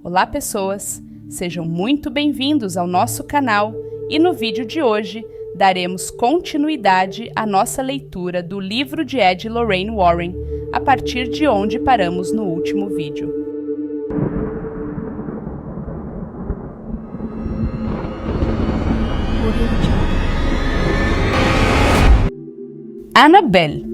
Olá pessoas, sejam muito bem-vindos ao nosso canal e no vídeo de hoje daremos continuidade à nossa leitura do livro de Ed e Lorraine Warren, a partir de onde paramos no último vídeo. Annabelle.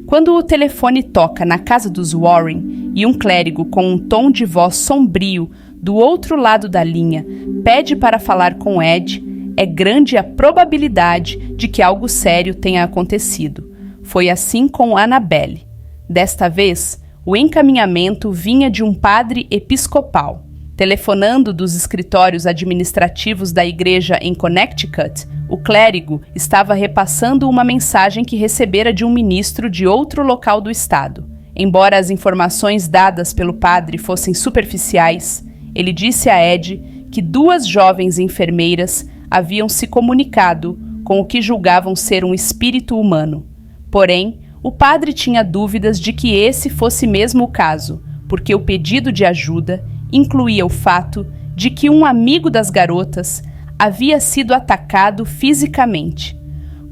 Quando o telefone toca na casa dos Warren e um clérigo com um tom de voz sombrio do outro lado da linha pede para falar com Ed, é grande a probabilidade de que algo sério tenha acontecido. Foi assim com Annabelle. Desta vez, o encaminhamento vinha de um padre episcopal. Telefonando dos escritórios administrativos da igreja em Connecticut, o clérigo estava repassando uma mensagem que recebera de um ministro de outro local do estado. Embora as informações dadas pelo padre fossem superficiais, ele disse a Ed que 2 jovens enfermeiras haviam se comunicado com o que julgavam ser um espírito humano. Porém, o padre tinha dúvidas de que esse fosse mesmo o caso, porque o pedido de ajuda incluía o fato de que um amigo das garotas havia sido atacado fisicamente.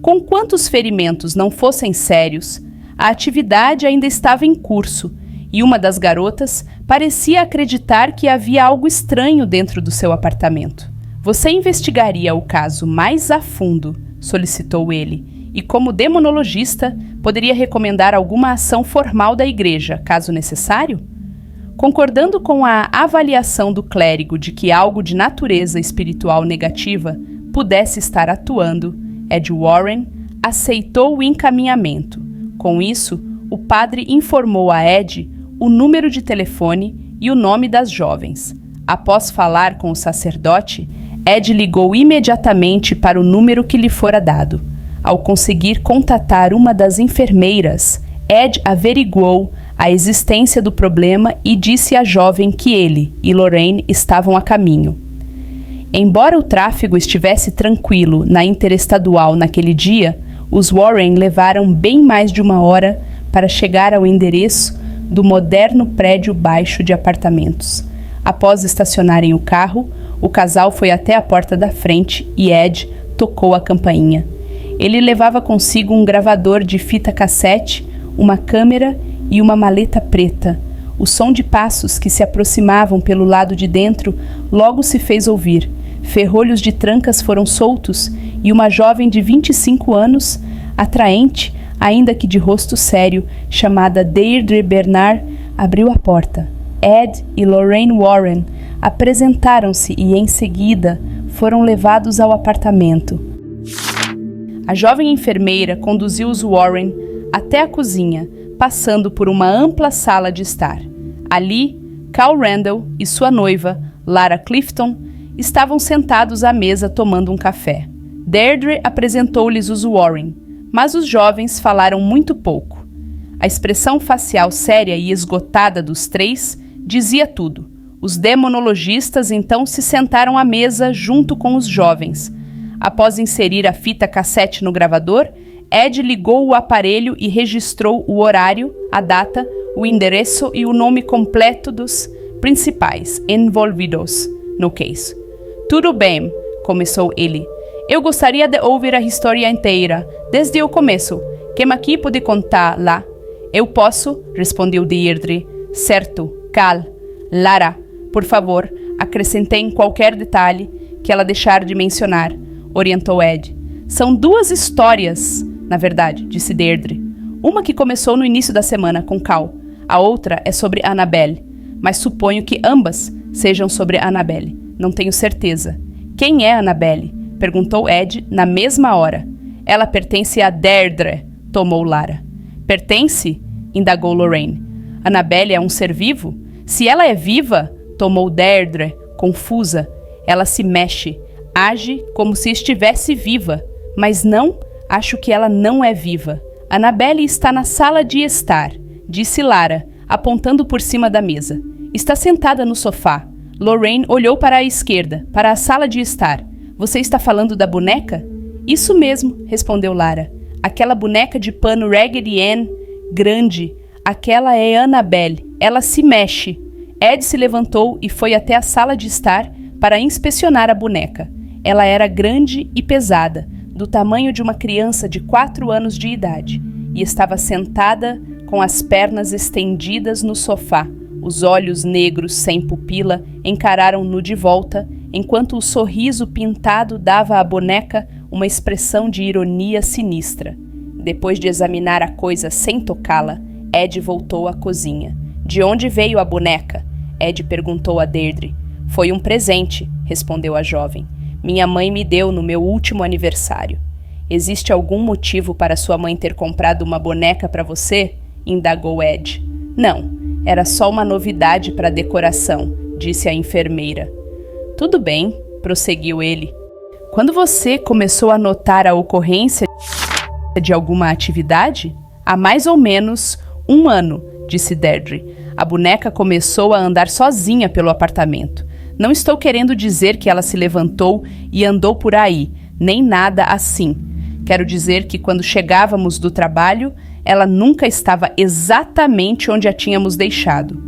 Com quantos ferimentos não fossem sérios, a atividade ainda estava em curso e uma das garotas parecia acreditar que havia algo estranho dentro do seu apartamento. Você investigaria o caso mais a fundo, solicitou ele, e como demonologista, poderia recomendar alguma ação formal da igreja, caso necessário? Concordando com a avaliação do clérigo de que algo de natureza espiritual negativa pudesse estar atuando, Ed Warren aceitou o encaminhamento. Com isso, o padre informou a Ed o número de telefone e o nome das jovens. Após falar com o sacerdote, Ed ligou imediatamente para o número que lhe fora dado. Ao conseguir contatar uma das enfermeiras, Ed averiguou a existência do problema e disse à jovem que ele e Lorraine estavam a caminho. Embora o tráfego estivesse tranquilo na interestadual naquele dia, os Warren levaram bem mais de 1 hora para chegar ao endereço do moderno prédio baixo de apartamentos. Após estacionarem o carro, o casal foi até a porta da frente e Ed tocou a campainha. Ele levava consigo um gravador de fita cassete, uma câmera e uma maleta preta. O som de passos que se aproximavam pelo lado de dentro logo se fez ouvir. Ferrolhos de trancas foram soltos e uma jovem de 25 anos, atraente, ainda que de rosto sério, chamada Deirdre Bernard, abriu a porta. Ed e Lorraine Warren apresentaram-se e, em seguida, foram levados ao apartamento. A jovem enfermeira conduziu os Warren até a cozinha, passando por uma ampla sala de estar. Ali, Carl Randall e sua noiva, Lara Clifton, estavam sentados à mesa tomando um café. Deirdre apresentou-lhes os Warren, mas os jovens falaram muito pouco. A expressão facial séria e esgotada dos 3 dizia tudo. Os demonologistas então se sentaram à mesa junto com os jovens. Após inserir a fita cassete no gravador, Ed ligou o aparelho e registrou o horário, a data, o endereço e o nome completo dos principais envolvidos no case. Tudo bem, começou ele. Eu gostaria de ouvir a história inteira, desde o começo. Quem aqui pode contar lá? Eu posso, respondeu Deirdre. Certo, Cal. Lara, por favor, acrescentem qualquer detalhe que ela deixar de mencionar, orientou Ed. São 2 histórias, na verdade, disse Deirdre. Uma que começou no início da semana com Cal. A outra é sobre Annabelle, mas suponho que ambas sejam sobre Annabelle. Não tenho certeza. Quem é Annabelle? Perguntou Ed na mesma hora. Ela pertence a Deirdre, tomou Lara. Pertence? Indagou Lorraine. Annabelle é um ser vivo? Se ela é viva, tomou Deirdre, confusa. Ela se mexe, age como se estivesse viva, mas não, acho que ela não é viva. Annabelle está na sala de estar, disse Lara, apontando por cima da mesa. Está sentada no sofá. Lorraine olhou para a esquerda, para a sala de estar. Você está falando da boneca? Isso mesmo, respondeu Lara. Aquela boneca de pano Raggedy Ann, grande. Aquela é Annabelle. Ela se mexe. Ed se levantou e foi até a sala de estar para inspecionar a boneca. Ela era grande e pesada, do tamanho de uma criança de 4 anos de idade, e estava sentada com as pernas estendidas no sofá. Os olhos negros sem pupila encararam-no de volta, enquanto o sorriso pintado dava à boneca uma expressão de ironia sinistra. Depois de examinar a coisa sem tocá-la, Ed voltou à cozinha. De onde veio a boneca? Ed perguntou a Deirdre. Foi um presente, respondeu a jovem. Minha mãe me deu no meu último aniversário. Existe algum motivo para sua mãe ter comprado uma boneca para você? Indagou Ed. Não, era só uma novidade para decoração, disse a enfermeira. Tudo bem, prosseguiu ele. Quando você começou a notar a ocorrência de alguma atividade? Há mais ou menos 1 ano, disse Deirdre. A boneca começou a andar sozinha pelo apartamento. Não estou querendo dizer que ela se levantou e andou por aí, nem nada assim. Quero dizer que quando chegávamos do trabalho, ela nunca estava exatamente onde a tínhamos deixado.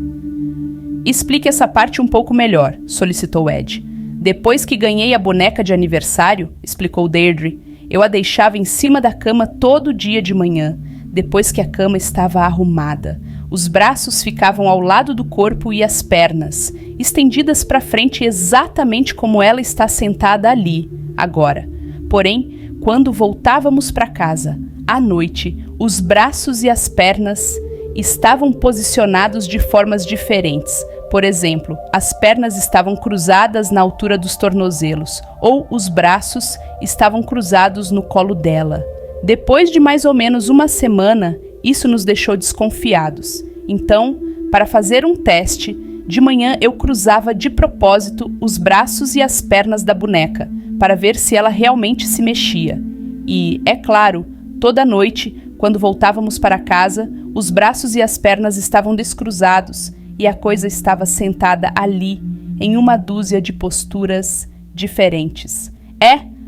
Explique essa parte um pouco melhor, solicitou Ed. Depois que ganhei a boneca de aniversário, explicou Deirdre, eu a deixava em cima da cama todo dia de manhã, depois que a cama estava arrumada. Os braços ficavam ao lado do corpo e as pernas, estendidas para frente exatamente como ela está sentada ali, agora. Porém, quando voltávamos para casa, à noite, os braços e as pernas estavam posicionados de formas diferentes. Por exemplo, as pernas estavam cruzadas na altura dos tornozelos, ou os braços estavam cruzados no colo dela. Depois de mais ou menos 1 semana, isso nos deixou desconfiados. Então, para fazer um teste, de manhã eu cruzava de propósito os braços e as pernas da boneca, para ver se ela realmente se mexia. E, é claro, toda noite, quando voltávamos para casa, os braços e as pernas estavam descruzados, e a coisa estava sentada ali, em uma dúzia de posturas diferentes.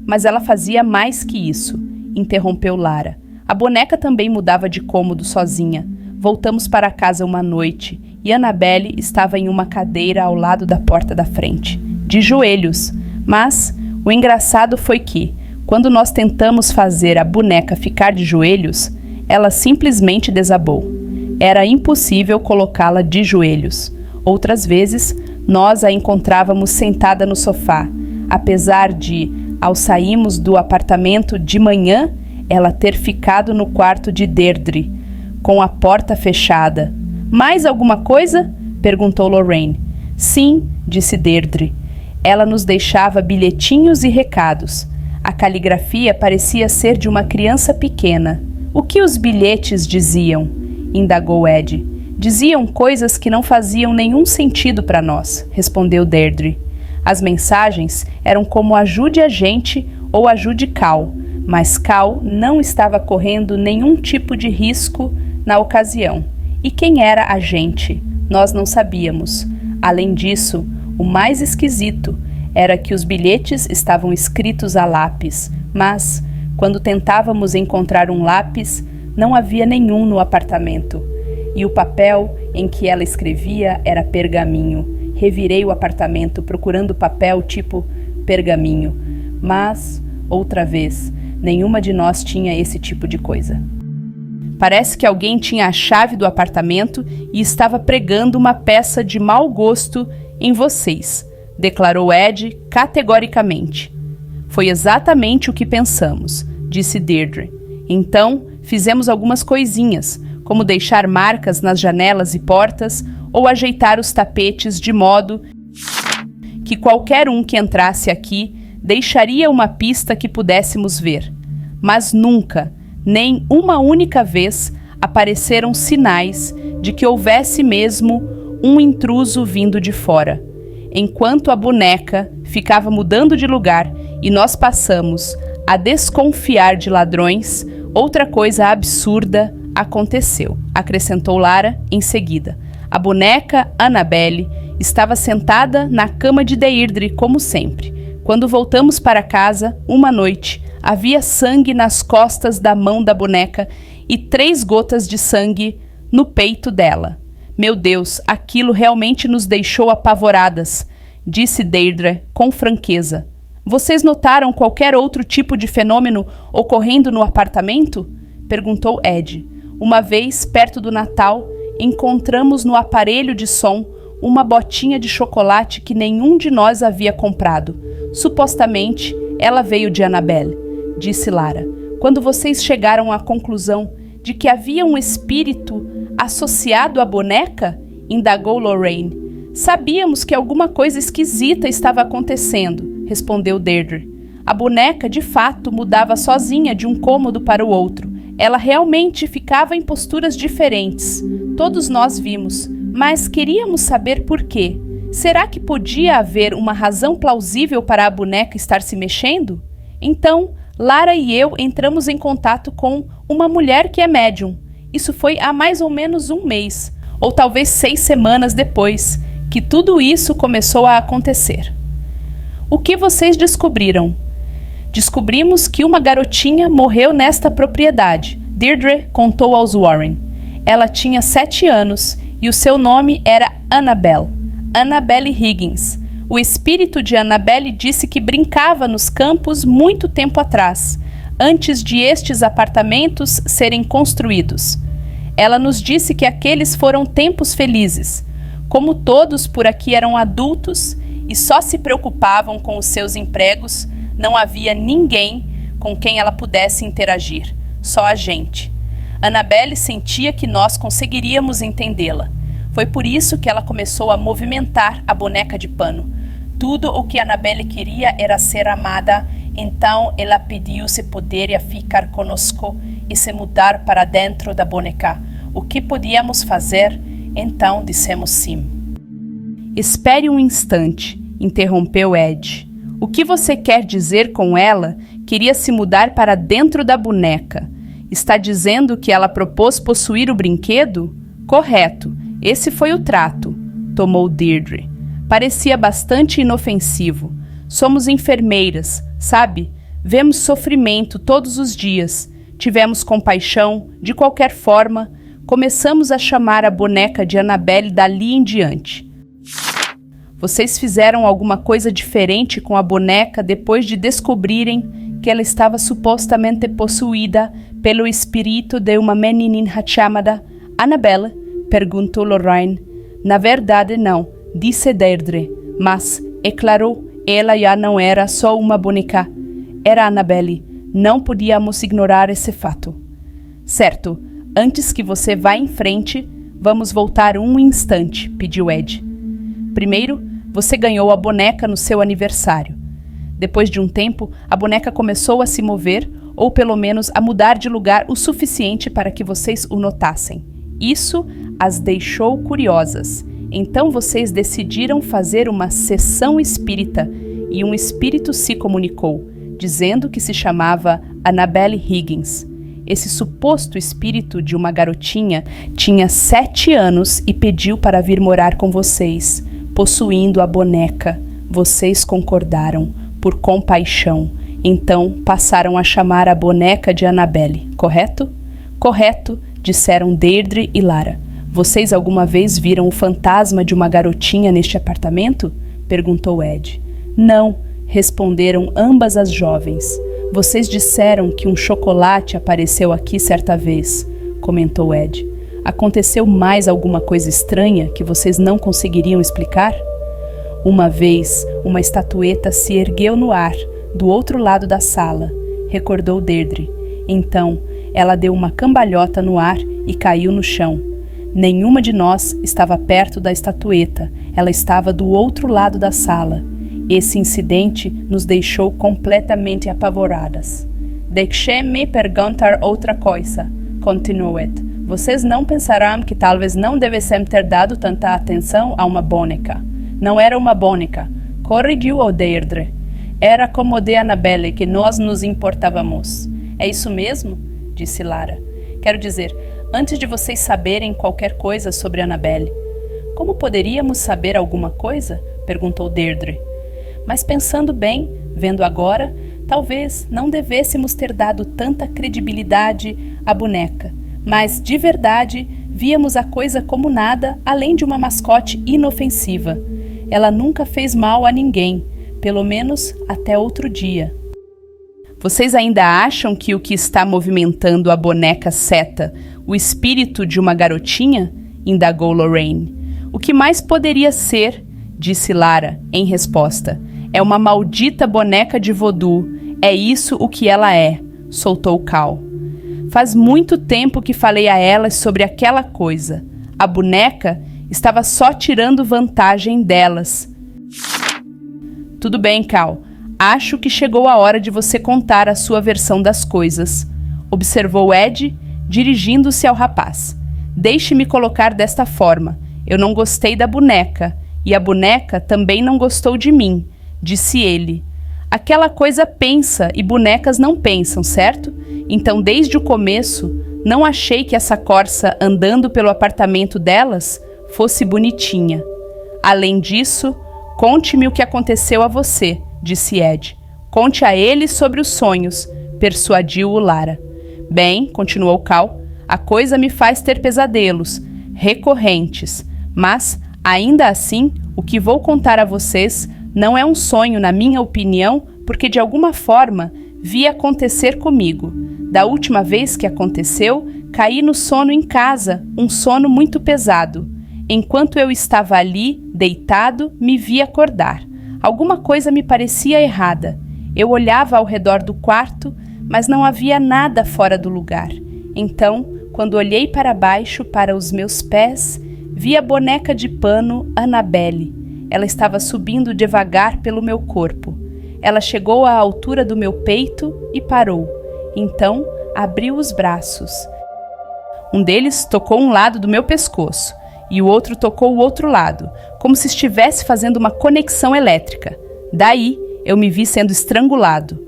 Mas ela fazia mais que isso, interrompeu Lara. A boneca também mudava de cômodo sozinha. Voltamos para casa uma noite, e Annabelle estava em uma cadeira ao lado da porta da frente, de joelhos. Mas o engraçado foi que, quando nós tentamos fazer a boneca ficar de joelhos, ela simplesmente desabou. Era impossível colocá-la de joelhos. Outras vezes, nós a encontrávamos sentada no sofá, apesar de, ao sairmos do apartamento de manhã, ela ter ficado no quarto de Deirdre, com a porta fechada. Mais alguma coisa? Perguntou Lorraine. Sim, disse Deirdre. Ela nos deixava bilhetinhos e recados. A caligrafia parecia ser de uma criança pequena. O que os bilhetes diziam? Indagou Ed. Diziam coisas que não faziam nenhum sentido para nós, respondeu Deirdre. As mensagens eram como ajude a gente ou ajude Cal, mas Cal não estava correndo nenhum tipo de risco na ocasião. E quem era a gente? Nós não sabíamos. Além disso, o mais esquisito era que os bilhetes estavam escritos a lápis, mas, quando tentávamos encontrar um lápis, não havia nenhum no apartamento. E o papel em que ela escrevia era pergaminho. Revirei o apartamento procurando papel tipo pergaminho. Mas, outra vez, nenhuma de nós tinha esse tipo de coisa. Parece que alguém tinha a chave do apartamento e estava pregando uma peça de mau gosto em vocês, declarou Ed categoricamente. Foi exatamente o que pensamos, disse Deirdre. Então, fizemos algumas coisinhas, como deixar marcas nas janelas e portas ou ajeitar os tapetes de modo que qualquer um que entrasse aqui deixaria uma pista que pudéssemos ver. Mas nunca, nem uma única vez, apareceram sinais de que houvesse mesmo um intruso vindo de fora. Enquanto a boneca ficava mudando de lugar e nós passamos a desconfiar de ladrões, outra coisa absurda aconteceu, acrescentou Lara em seguida. A boneca Annabelle estava sentada na cama de Deirdre, como sempre. Quando voltamos para casa, uma noite, havia sangue nas costas da mão da boneca e 3 gotas de sangue no peito dela. Meu Deus, aquilo realmente nos deixou apavoradas, disse Deirdre com franqueza. Vocês notaram qualquer outro tipo de fenômeno ocorrendo no apartamento? Perguntou Ed. Uma vez, perto do Natal, encontramos no aparelho de som uma botinha de chocolate que nenhum de nós havia comprado. Supostamente, ela veio de Annabelle, disse Lara. Quando vocês chegaram à conclusão de que havia um espírito associado à boneca? Indagou Lorraine. Sabíamos que alguma coisa esquisita estava acontecendo, respondeu Deirdre. A boneca, de fato, mudava sozinha de um cômodo para o outro. Ela realmente ficava em posturas diferentes. Todos nós vimos, mas queríamos saber por quê. Será que podia haver uma razão plausível para a boneca estar se mexendo? Então, Lara e eu entramos em contato com uma mulher que é médium. Isso foi há mais ou menos um mês, ou talvez 6 semanas depois, que tudo isso começou a acontecer. O que vocês descobriram? Descobrimos que uma garotinha morreu nesta propriedade. Deirdre contou aos Warren. Ela tinha 7 anos e o seu nome era Annabelle. Annabelle Higgins. O espírito de Annabelle disse que brincava nos campos muito tempo atrás, antes de estes apartamentos serem construídos. Ela nos disse que aqueles foram tempos felizes. Como todos por aqui eram adultos e só se preocupavam com os seus empregos, não havia ninguém com quem ela pudesse interagir, só a gente. Annabelle sentia que nós conseguiríamos entendê-la. Foi por isso que ela começou a movimentar a boneca de pano. Tudo o que Annabelle queria era ser amada, então ela pediu se poderia ficar conosco e se mudar para dentro da boneca. O que podíamos fazer? Então dissemos sim. Espere um instante, interrompeu Ed. O que você quer dizer com ela? Queria se mudar para dentro da boneca. Está dizendo que ela propôs possuir o brinquedo? Correto, esse foi o trato, tomou Deirdre. Parecia bastante inofensivo. Somos enfermeiras, sabe? Vemos sofrimento todos os dias. Tivemos compaixão, de qualquer forma. Começamos a chamar a boneca de Annabelle dali em diante. Vocês fizeram alguma coisa diferente com a boneca depois de descobrirem que ela estava supostamente possuída pelo espírito de uma menininha chamada Annabelle? Perguntou Lorraine. Na verdade, não, disse Deirdre, mas, é claro, ela já não era só uma boneca. Era Annabelle. Não podíamos ignorar esse fato. Certo, antes que você vá em frente, vamos voltar um instante, pediu Ed. Primeiro, você ganhou a boneca no seu aniversário. Depois de um tempo, a boneca começou a se mover, ou pelo menos a mudar de lugar o suficiente para que vocês o notassem. Isso as deixou curiosas. Então vocês decidiram fazer uma sessão espírita e um espírito se comunicou, dizendo que se chamava Annabelle Higgins. Esse suposto espírito de uma garotinha tinha 7 anos e pediu para vir morar com vocês, possuindo a boneca. Vocês concordaram, por compaixão. Então passaram a chamar a boneca de Annabelle, correto? Correto, disseram Deirdre e Lara. Vocês alguma vez viram o fantasma de uma garotinha neste apartamento? Perguntou Ed. Não, responderam ambas as jovens. Vocês disseram que um chocolate apareceu aqui certa vez, comentou Ed. Aconteceu mais alguma coisa estranha que vocês não conseguiriam explicar? Uma vez, uma estatueta se ergueu no ar, do outro lado da sala, recordou Deirdre. Então, ela deu uma cambalhota no ar e caiu no chão. Nenhuma de nós estava perto da estatueta, ela estava do outro lado da sala. Esse incidente nos deixou completamente apavoradas. Deixe-me perguntar outra coisa, continuou Ed. Vocês não pensarão que talvez não devessem ter dado tanta atenção a uma boneca. Não era uma boneca, corrigiu o Deirdre. Era como de Annabelle que nós nos importávamos. É isso mesmo? Disse Lara. Quero dizer, antes de vocês saberem qualquer coisa sobre Annabelle. Como poderíamos saber alguma coisa? Perguntou Deirdre. Mas pensando bem, vendo agora, talvez não devêssemos ter dado tanta credibilidade à boneca. Mas, de verdade, Víamos a coisa como nada, além de uma mascote inofensiva. Ela nunca fez mal a ninguém, pelo menos até outro dia. Vocês ainda acham que o que está movimentando a boneca seta, o espírito de uma garotinha? Indagou Lorraine. O que mais poderia ser? Disse Lara, em resposta. É uma maldita boneca de voodoo. É isso o que ela é, soltou Cal. Faz muito tempo que falei a elas sobre aquela coisa. A boneca estava só tirando vantagem delas. Tudo bem, Cal. Acho que chegou a hora de você contar a sua versão das coisas, observou Ed, dirigindo-se ao rapaz. Deixe-me colocar desta forma. Eu não gostei da boneca, e a boneca também não gostou de mim, disse ele. Aquela coisa pensa e bonecas não pensam, certo? Então, desde o começo, não achei que essa corça andando pelo apartamento delas fosse bonitinha. Além disso, conte-me o que aconteceu a você, disse Ed. Conte a ele sobre os sonhos, persuadiu-o Lara. Bem, continuou Cal, a coisa me faz ter pesadelos, recorrentes, mas, ainda assim, o que vou contar a vocês não é um sonho, na minha opinião, porque de alguma forma vi acontecer comigo. Da última vez que aconteceu, caí no sono em casa, um sono muito pesado. Enquanto eu estava ali, deitado, me vi acordar. Alguma coisa me parecia errada. Eu olhava ao redor do quarto, mas não havia nada fora do lugar. Então, quando olhei para baixo, para os meus pés, vi a boneca de pano Annabelle. Ela estava subindo devagar pelo meu corpo. Ela chegou à altura do meu peito e parou. Então, abriu os braços. Um deles tocou um lado do meu pescoço e o outro tocou o outro lado, como se estivesse fazendo uma conexão elétrica. Daí, eu me vi sendo estrangulado.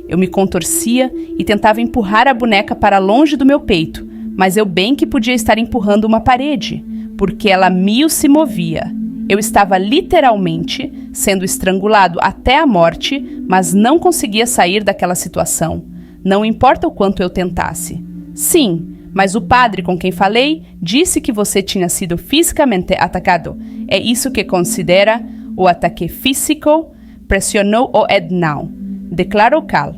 Eu me contorcia e tentava empurrar a boneca para longe do meu peito, mas eu bem que podia estar empurrando uma parede, porque ela mil se movia. Eu estava literalmente sendo estrangulado até a morte, mas não conseguia sair daquela situação. Não importa o quanto eu tentasse. Sim, mas o padre com quem falei disse que você tinha sido fisicamente atacado. É isso que considera o ataque físico? Pressionou o Ednal. Declarou Cal.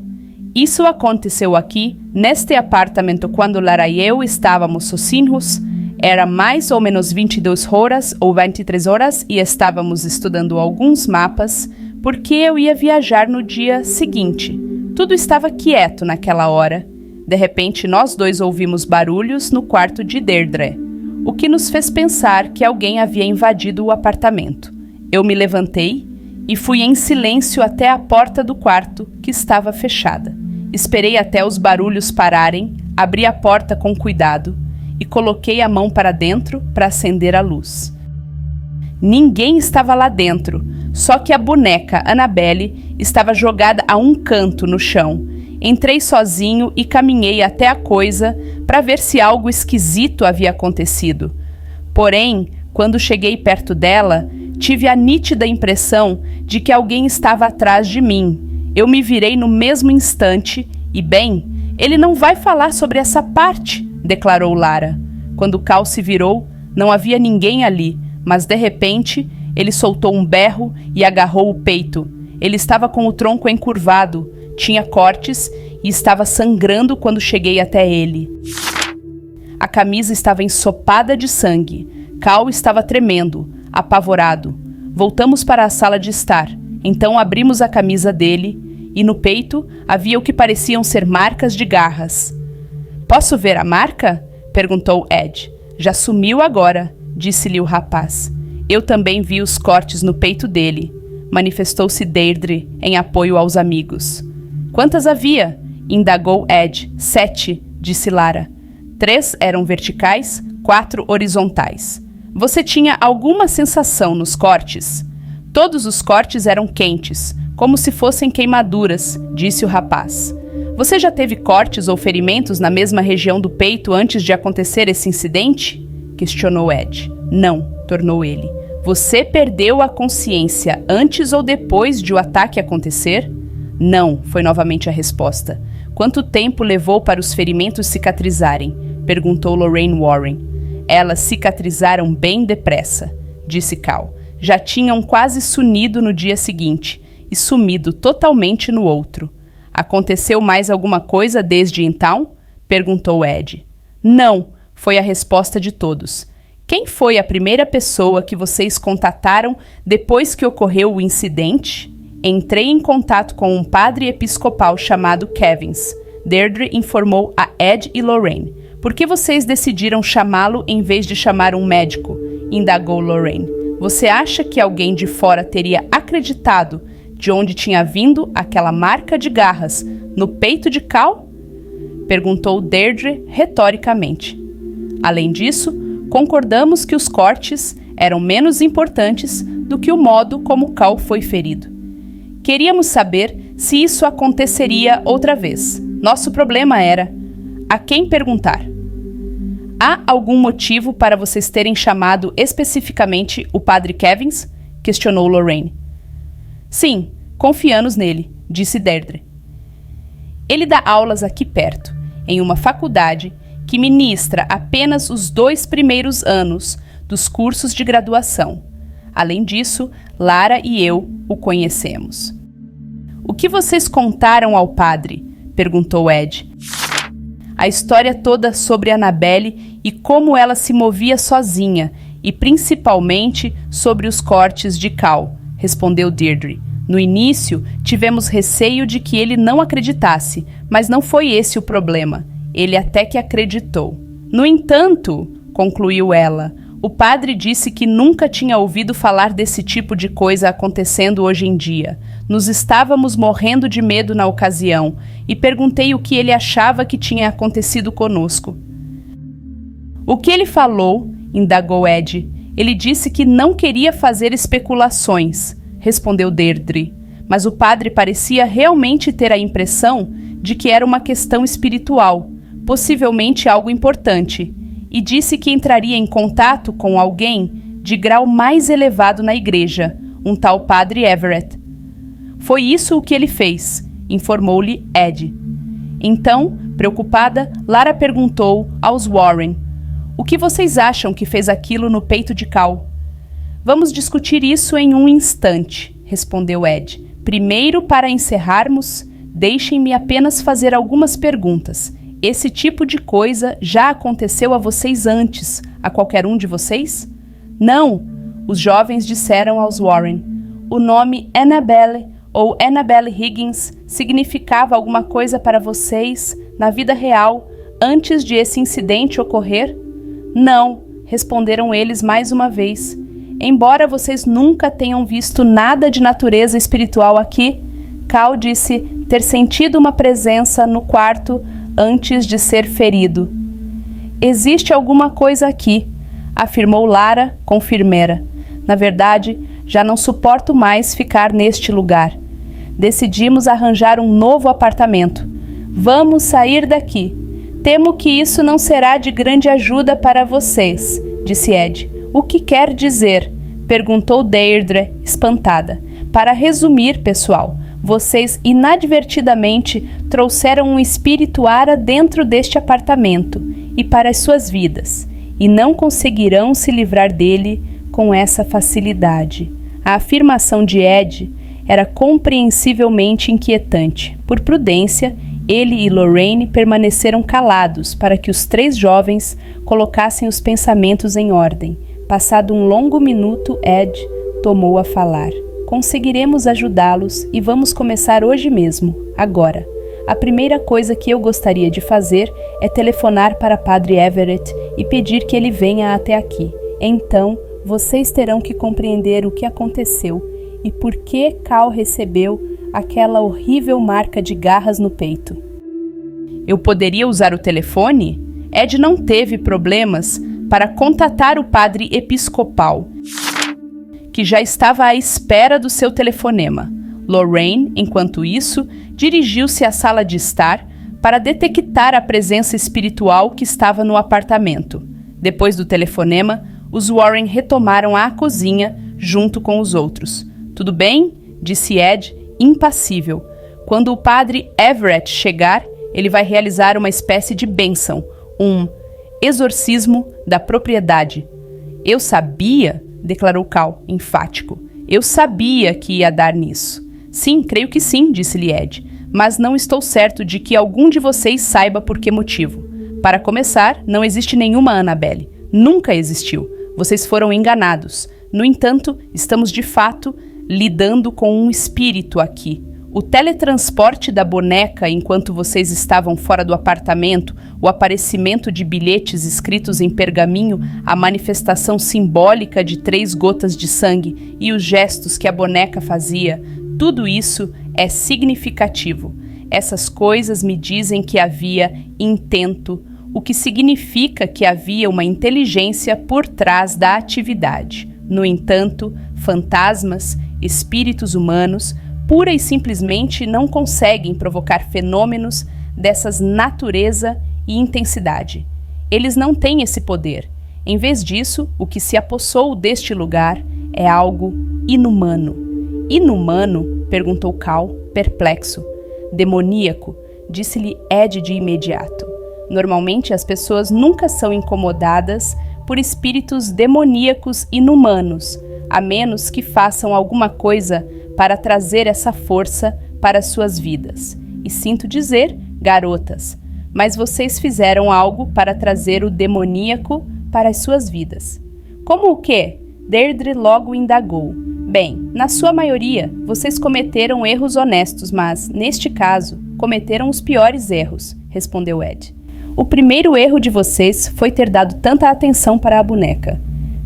Isso aconteceu aqui, neste apartamento, quando Lara e eu estávamos sozinhos. Era mais ou menos 22 horas ou 23 horas e estávamos estudando alguns mapas, porque eu ia viajar no dia seguinte. Tudo estava quieto naquela hora. De repente, nós dois ouvimos barulhos no quarto de Deirdre, o que nos fez pensar que alguém havia invadido o apartamento. Eu me levantei e fui em silêncio até a porta do quarto, que estava fechada. Esperei até os barulhos pararem, abri a porta com cuidado e coloquei a mão para dentro para acender a luz. Ninguém estava lá dentro, só que a boneca Annabelle estava jogada a um canto no chão. Entrei sozinho e caminhei até a coisa para ver se algo esquisito havia acontecido. Porém, quando cheguei perto dela, tive a nítida impressão de que alguém estava atrás de mim. Eu me virei no mesmo instante e, bem, ele não vai falar sobre essa parte, declarou Lara. Quando Cal se virou, não havia ninguém ali, mas de repente ele soltou um berro e agarrou o peito. Ele estava com o tronco encurvado, tinha cortes e estava sangrando quando cheguei até ele. A camisa estava ensopada de sangue. Cal estava tremendo, apavorado. Voltamos para a sala de estar. Então abrimos a camisa dele e no peito havia o que pareciam ser marcas de garras. Posso ver a marca? Perguntou Ed. Já sumiu agora, disse-lhe o rapaz. Eu também vi os cortes no peito dele, manifestou-se Deirdre em apoio aos amigos. Quantas havia? Indagou Ed. 7, disse Lara. 3 eram verticais, 4 horizontais. Você tinha alguma sensação nos cortes? Todos os cortes eram quentes, como se fossem queimaduras, disse o rapaz. Você já teve cortes ou ferimentos na mesma região do peito antes de acontecer esse incidente? Questionou Ed. Não, tornou ele. Você perdeu a consciência antes ou depois de o ataque acontecer? Não, foi novamente a resposta. Quanto tempo levou para os ferimentos cicatrizarem? Perguntou Lorraine Warren. Elas cicatrizaram bem depressa, disse Cal. Já tinham quase sunido no dia seguinte e sumido totalmente no outro. Aconteceu mais alguma coisa desde então? Perguntou Ed. Não, foi a resposta de todos. Quem foi a primeira pessoa que vocês contataram depois que ocorreu o incidente? Entrei em contato com um padre episcopal chamado Kevins. Deirdre informou a Ed e Lorraine. Por que vocês decidiram chamá-lo em vez de chamar um médico? Indagou Lorraine. Você acha que alguém de fora teria acreditado de onde tinha vindo aquela marca de garras no peito de Cal? Perguntou Deirdre retoricamente. Além disso, concordamos que os cortes eram menos importantes do que o modo como Cal foi ferido. Queríamos saber se isso aconteceria outra vez. Nosso problema era a quem perguntar. Há algum motivo para vocês terem chamado especificamente o padre Kevins? Questionou Lorraine. Sim, confiamos nele, disse Deirdre. Ele dá aulas aqui perto, em uma faculdade que ministra apenas os 2 primeiros anos dos cursos de graduação. Além disso, Lara e eu o conhecemos. O que vocês contaram ao padre? Perguntou Ed. A história toda sobre Annabelle e como ela se movia sozinha, e principalmente sobre os cortes de Cal, respondeu Deirdre. No início, tivemos receio de que ele não acreditasse, mas não foi esse o problema. Ele até que acreditou. No entanto, concluiu ela, o padre disse que nunca tinha ouvido falar desse tipo de coisa acontecendo hoje em dia. Nos estávamos morrendo de medo na ocasião e perguntei o que ele achava que tinha acontecido conosco. O que ele falou? Indagou Ed. Ele disse que não queria fazer especulações, respondeu Deirdre. Mas o padre parecia realmente ter a impressão de que era uma questão espiritual, possivelmente algo importante, e disse que entraria em contato com alguém de grau mais elevado na igreja, um tal padre Everett. Foi isso o que ele fez, informou-lhe Ed. Então, preocupada, Lara perguntou aos Warren: o que vocês acham que fez aquilo no peito de Cal? Vamos discutir isso em um instante, respondeu Ed. Primeiro, para encerrarmos, deixem-me apenas fazer algumas perguntas. Esse tipo de coisa já aconteceu a vocês antes, a qualquer um de vocês? Não, os jovens disseram aos Warren. O nome Annabelle ou Annabelle Higgins significava alguma coisa para vocês na vida real antes de esse incidente ocorrer? Não, responderam eles mais uma vez. Embora vocês nunca tenham visto nada de natureza espiritual aqui, Cal disse ter sentido uma presença no quarto antes de ser ferido. Existe alguma coisa aqui, afirmou Lara com firmeza. Na verdade, já não suporto mais ficar neste lugar. Decidimos arranjar um novo apartamento. Vamos sair daqui. Temo que isso não será de grande ajuda para vocês, disse Ed. O que quer dizer? Perguntou Deirdre, espantada. Para resumir, pessoal, vocês inadvertidamente trouxeram um espírito Ara dentro deste apartamento e para as suas vidas, e não conseguirão se livrar dele com essa facilidade. A afirmação de Ed era compreensivelmente inquietante. Por prudência, ele e Lorraine permaneceram calados para que os 3 jovens colocassem os pensamentos em ordem. Passado um longo minuto, Ed tomou a falar. Conseguiremos ajudá-los e vamos começar hoje mesmo, agora. A primeira coisa que eu gostaria de fazer é telefonar para Padre Everett e pedir que ele venha até aqui. Então, vocês terão que compreender o que aconteceu e por que Cal recebeu aquela horrível marca de garras no peito. Eu poderia usar o telefone? Ed não teve problemas para contatar o padre episcopal, que já estava à espera do seu telefonema. Lorraine, enquanto isso, dirigiu-se à sala de estar para detectar a presença espiritual que estava no apartamento. Depois do telefonema, os Warren retomaram a cozinha junto com os outros. Tudo bem? Disse Ed, impassível. Quando o padre Everett chegar, ele vai realizar uma espécie de bênção. Exorcismo da propriedade. Eu sabia, declarou Cal, enfático. Eu sabia que ia dar nisso. Sim, creio que sim, disse-lhe Ed, mas não estou certo de que algum de vocês saiba por que motivo. Para começar, não existe nenhuma Annabelle. Nunca existiu. Vocês foram enganados. No entanto, estamos de fato lidando com um espírito aqui. O teletransporte da boneca enquanto vocês estavam fora do apartamento, o aparecimento de bilhetes escritos em pergaminho, a manifestação simbólica de 3 gotas de sangue e os gestos que a boneca fazia, tudo isso é significativo. Essas coisas me dizem que havia intento, o que significa que havia uma inteligência por trás da atividade. No entanto, fantasmas, espíritos humanos, pura e simplesmente não conseguem provocar fenômenos dessas natureza e intensidade. Eles não têm esse poder. Em vez disso, o que se apossou deste lugar é algo inumano. Inumano? Perguntou Cal, perplexo. Demoníaco, disse-lhe Ed de imediato. Normalmente as pessoas nunca são incomodadas por espíritos demoníacos inumanos, a menos que façam alguma coisa para trazer essa força para suas vidas. E sinto dizer, garotas, mas vocês fizeram algo para trazer o demoníaco para as suas vidas. Como o quê? Deirdre logo indagou. Bem, na sua maioria, vocês cometeram erros honestos, mas, neste caso, cometeram os piores erros, respondeu Ed. O primeiro erro de vocês foi ter dado tanta atenção para a boneca.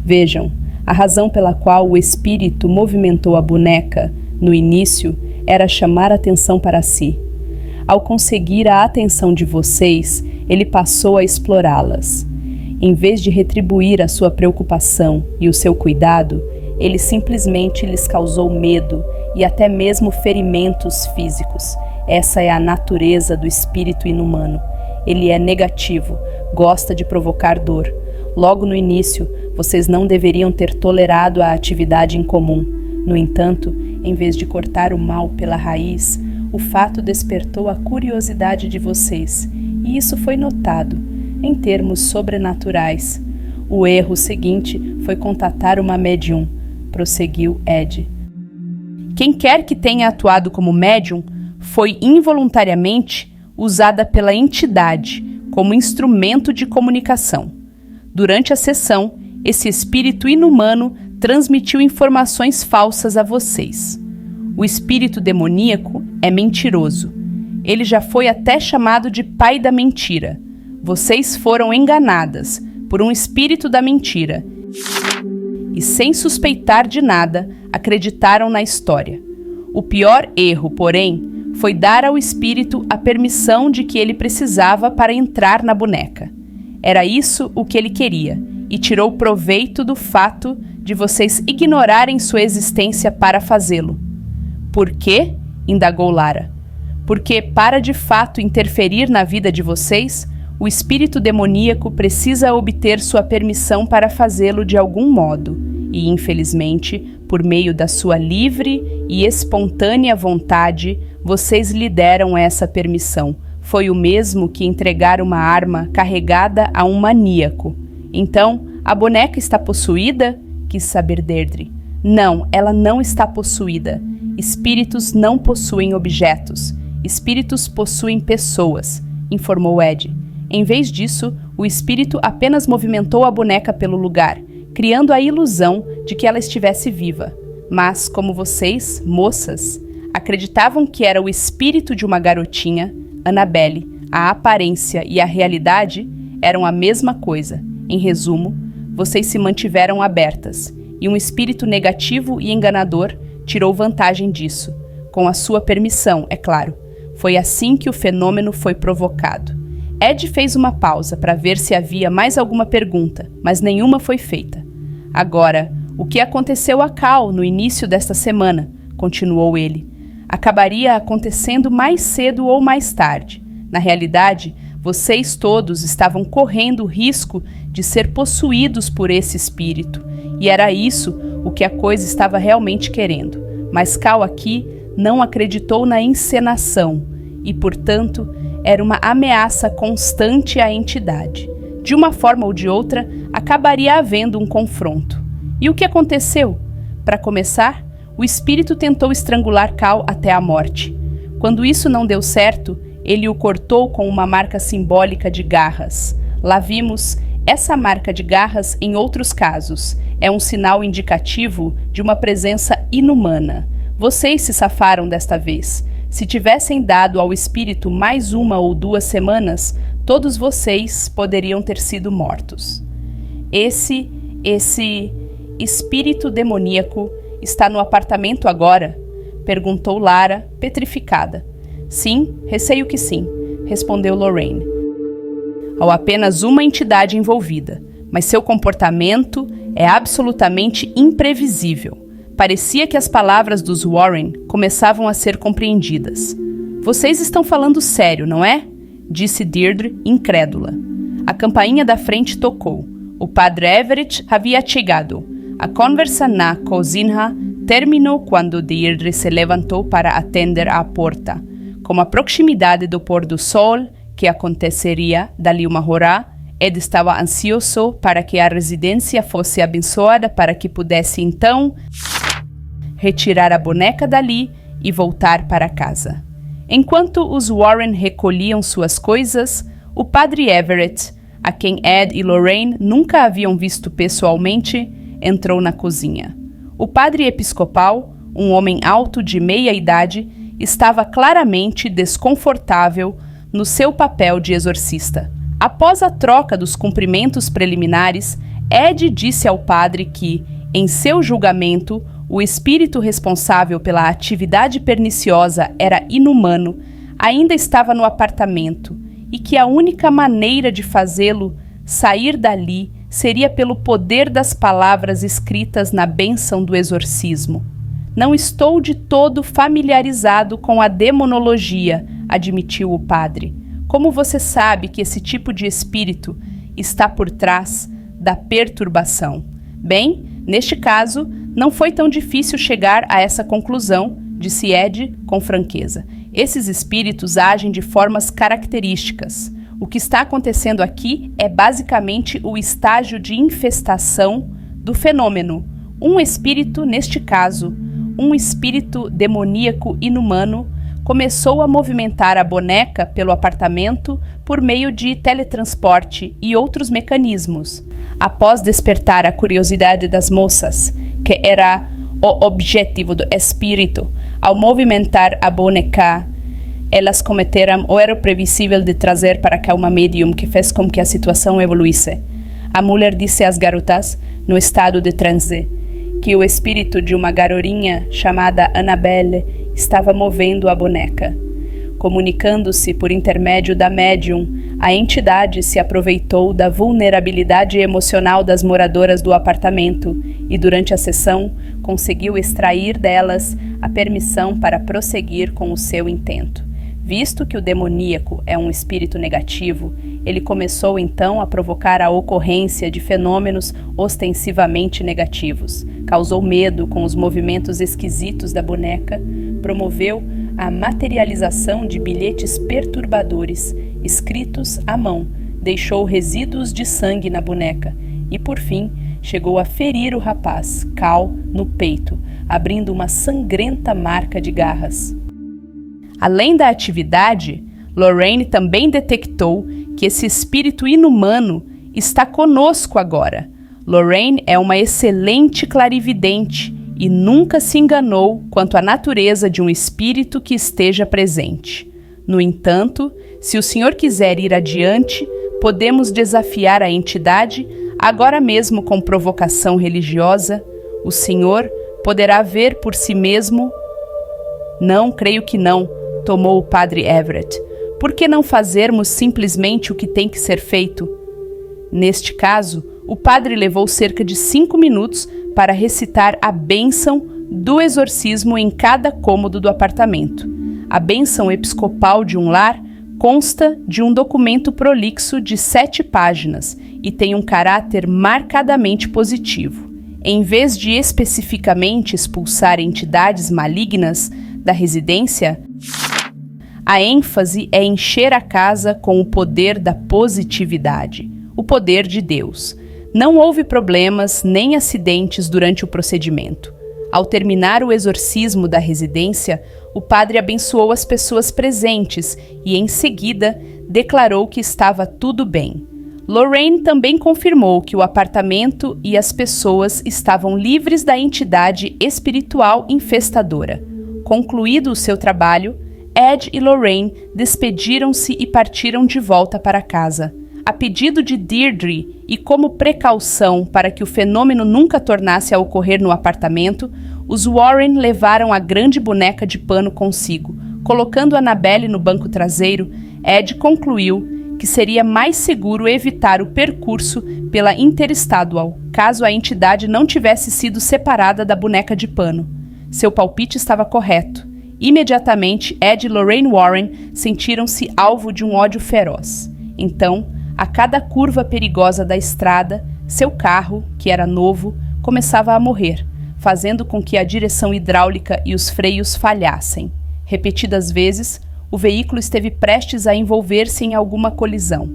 Vejam, a razão pela qual o espírito movimentou a boneca no início era chamar atenção para si. Ao conseguir a atenção de vocês, ele passou a explorá-las. Em vez de retribuir a sua preocupação e o seu cuidado, ele simplesmente lhes causou medo e até mesmo ferimentos físicos. Essa é a natureza do espírito inumano. Ele é negativo, gosta de provocar dor. Logo no início, vocês não deveriam ter tolerado a atividade incomum. No entanto, em vez de cortar o mal pela raiz, o fato despertou a curiosidade de vocês, e isso foi notado, em termos sobrenaturais. O erro seguinte foi contatar uma médium, prosseguiu Ed. Quem quer que tenha atuado como médium foi involuntariamente usada pela entidade como instrumento de comunicação. Durante a sessão, esse espírito inumano transmitiu informações falsas a vocês. O espírito demoníaco é mentiroso. Ele já foi até chamado de pai da mentira. Vocês foram enganadas por um espírito da mentira e, sem suspeitar de nada, acreditaram na história. O pior erro, porém, foi dar ao espírito a permissão de que ele precisava para entrar na boneca. Era isso o que ele queria, e tirou proveito do fato de vocês ignorarem sua existência para fazê-lo. Por quê? Indagou Lara. Porque, para de fato interferir na vida de vocês, o espírito demoníaco precisa obter sua permissão para fazê-lo de algum modo, e, infelizmente, por meio da sua livre e espontânea vontade, vocês lhe deram essa permissão. Foi o mesmo que entregar uma arma carregada a um maníaco. Então, a boneca está possuída? Quis saber Deirdre. Não, ela não está possuída. Espíritos não possuem objetos. Espíritos possuem pessoas, informou Ed. Em vez disso, o espírito apenas movimentou a boneca pelo lugar, criando a ilusão de que ela estivesse viva. Mas, como vocês, moças, acreditavam que era o espírito de uma garotinha, Annabelle, a aparência e a realidade eram a mesma coisa. Em resumo, vocês se mantiveram abertas, e um espírito negativo e enganador tirou vantagem disso, com a sua permissão, é claro. Foi assim que o fenômeno foi provocado. Ed fez uma pausa para ver se havia mais alguma pergunta, mas nenhuma foi feita. Agora, o que aconteceu a Cal no início desta semana, continuou ele, acabaria acontecendo mais cedo ou mais tarde. Na realidade, vocês todos estavam correndo o risco de ser possuídos por esse espírito, e era isso o que a coisa estava realmente querendo. Mas Cal aqui não acreditou na encenação, e, portanto, era uma ameaça constante à entidade. de uma forma ou de outra, acabaria havendo um confronto. E o que aconteceu? Para começar, o espírito tentou estrangular Cal até a morte. Quando isso não deu certo, ele o cortou com uma marca simbólica de garras. Lá vimos essa marca de garras em outros casos. É um sinal indicativo de uma presença inumana. Vocês se safaram desta vez. Se tivessem dado ao espírito mais 1 ou 2 semanas, todos vocês poderiam ter sido mortos. Esse espírito demoníaco está no apartamento agora? Perguntou Lara, petrificada. Sim, receio que sim, respondeu Lorraine. Há apenas uma entidade envolvida, mas seu comportamento é absolutamente imprevisível. Parecia que as palavras dos Warren começavam a ser compreendidas. Vocês estão falando sério, não é? Disse Deirdre, incrédula. A campainha da frente tocou. O padre Everett havia chegado. A conversa na cozinha terminou quando Deirdre se levantou para atender à porta. Com a proximidade do pôr do sol, que aconteceria dali uma hora, Ed estava ansioso para que a residência fosse abençoada para que pudesse então retirar a boneca dali e voltar para casa. Enquanto os Warren recolhiam suas coisas, o padre Everett, a quem Ed e Lorraine nunca haviam visto pessoalmente, entrou na cozinha. O padre episcopal, um homem alto de meia idade, estava claramente desconfortável no seu papel de exorcista. Após a troca dos cumprimentos preliminares, Ed disse ao padre que, em seu julgamento, o espírito responsável pela atividade perniciosa era inumano, ainda estava no apartamento e que a única maneira de fazê-lo sair dali seria pelo poder das palavras escritas na bênção do exorcismo. Não estou de todo familiarizado com a demonologia, admitiu o padre. Como você sabe que esse tipo de espírito está por trás da perturbação? Bem, neste caso, não foi tão difícil chegar a essa conclusão, disse Ed com franqueza. Esses espíritos agem de formas características. O que está acontecendo aqui é basicamente o estágio de infestação do fenômeno. Um espírito, neste caso, um espírito demoníaco inumano, começou a movimentar a boneca pelo apartamento por meio de teletransporte e outros mecanismos. Após despertar a curiosidade das moças, que era o objetivo do espírito, ao movimentar a boneca, elas cometeram o erro previsível de trazer para cá uma médium que fez com que a situação evoluísse. A mulher disse às garotas, no estado de transe, que o espírito de uma garorinha chamada Annabelle estava movendo a boneca. Comunicando-se por intermédio da médium, a entidade se aproveitou da vulnerabilidade emocional das moradoras do apartamento e, durante a sessão, conseguiu extrair delas a permissão para prosseguir com o seu intento. Visto que o demoníaco é um espírito negativo, ele começou então a provocar a ocorrência de fenômenos ostensivamente negativos. Causou medo com os movimentos esquisitos da boneca, promoveu a materialização de bilhetes perturbadores, escritos à mão, deixou resíduos de sangue na boneca e, por fim, chegou a ferir o rapaz, Cal, no peito, abrindo uma sangrenta marca de garras. Além da atividade, Lorraine também detectou que esse espírito inumano está conosco agora. Lorraine é uma excelente clarividente e nunca se enganou quanto à natureza de um espírito que esteja presente. No entanto, se o senhor quiser ir adiante, podemos desafiar a entidade agora mesmo com provocação religiosa. O senhor poderá ver por si mesmo. Não, creio que não, tomou o padre Everett. Por que não fazermos simplesmente o que tem que ser feito? Neste caso, o padre levou cerca de 5 minutos para recitar a bênção do exorcismo em cada cômodo do apartamento. A bênção episcopal de um lar consta de um documento prolixo de 7 páginas e tem um caráter marcadamente positivo. Em vez de especificamente expulsar entidades malignas da residência, a ênfase é encher a casa com o poder da positividade. o poder de Deus. Não houve problemas nem acidentes durante o procedimento. Ao terminar o exorcismo da residência, o padre abençoou as pessoas presentes e, em seguida, declarou que estava tudo bem. Lorraine também confirmou que o apartamento e as pessoas estavam livres da entidade espiritual infestadora. Concluído o seu trabalho, Ed e Lorraine despediram-se e partiram de volta para casa. A pedido de Deirdre e como precaução para que o fenômeno nunca tornasse a ocorrer no apartamento, os Warren levaram a grande boneca de pano consigo. Colocando Annabelle no banco traseiro, Ed concluiu que seria mais seguro evitar o percurso pela Interestadual, caso a entidade não tivesse sido separada da boneca de pano. Seu palpite estava correto. Imediatamente, Ed e Lorraine Warren sentiram-se alvo de um ódio feroz. Então, a cada curva perigosa da estrada, seu carro, que era novo, começava a morrer, fazendo com que a direção hidráulica e os freios falhassem. Repetidas vezes, o veículo esteve prestes a envolver-se em alguma colisão.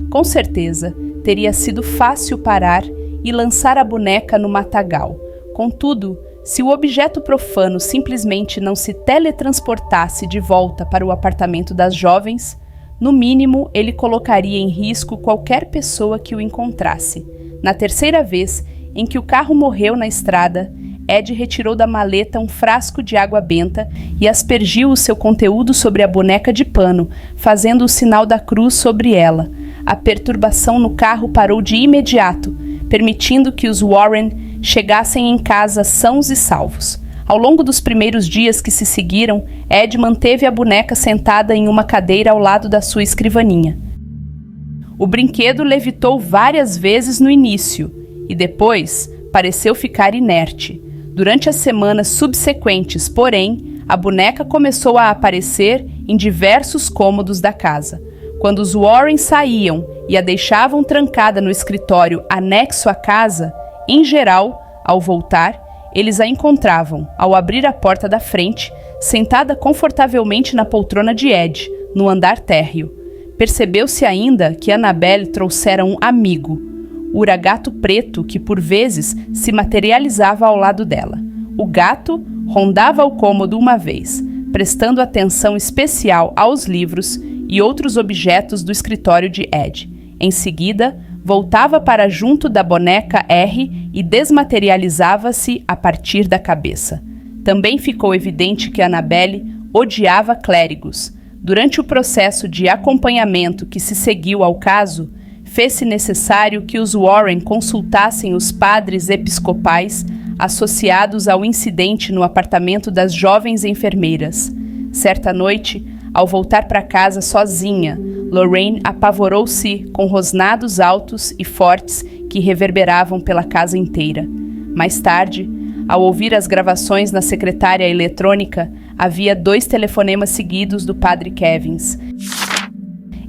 Com certeza, teria sido fácil parar e lançar a boneca no matagal. Contudo, se o objeto profano simplesmente não se teletransportasse de volta para o apartamento das jovens, no mínimo, ele colocaria em risco qualquer pessoa que o encontrasse. Na terceira vez em que o carro morreu na estrada, Ed retirou da maleta um frasco de água benta e aspergiu o seu conteúdo sobre a boneca de pano, fazendo o sinal da cruz sobre ela. A perturbação no carro parou de imediato, permitindo que os Warren chegassem em casa sãos e salvos. Ao longo dos primeiros dias que se seguiram, Ed manteve a boneca sentada em uma cadeira ao lado da sua escrivaninha. O brinquedo levitou várias vezes no início e depois pareceu ficar inerte. Durante as semanas subsequentes, porém, a boneca começou a aparecer em diversos cômodos da casa. Quando os Warren saíam e a deixavam trancada no escritório anexo à casa, em geral, ao voltar, eles a encontravam, ao abrir a porta da frente, sentada confortavelmente na poltrona de Ed, no andar térreo. Percebeu-se ainda que Annabelle trouxera um amigo, o uragato preto que, por vezes, se materializava ao lado dela. O gato rondava o cômodo uma vez, prestando atenção especial aos livros e outros objetos do escritório de Ed. Em seguida, voltava para junto da boneca R e desmaterializava-se a partir da cabeça. Também ficou evidente que Annabelle odiava clérigos. Durante o processo de acompanhamento que se seguiu ao caso, fez-se necessário que os Warren consultassem os padres episcopais associados ao incidente no apartamento das jovens enfermeiras. Certa noite, ao voltar para casa sozinha, Lorraine apavorou-se com rosnados altos e fortes que reverberavam pela casa inteira. Mais tarde, ao ouvir as gravações na secretária eletrônica, havia 2 telefonemas seguidos do padre Kevins.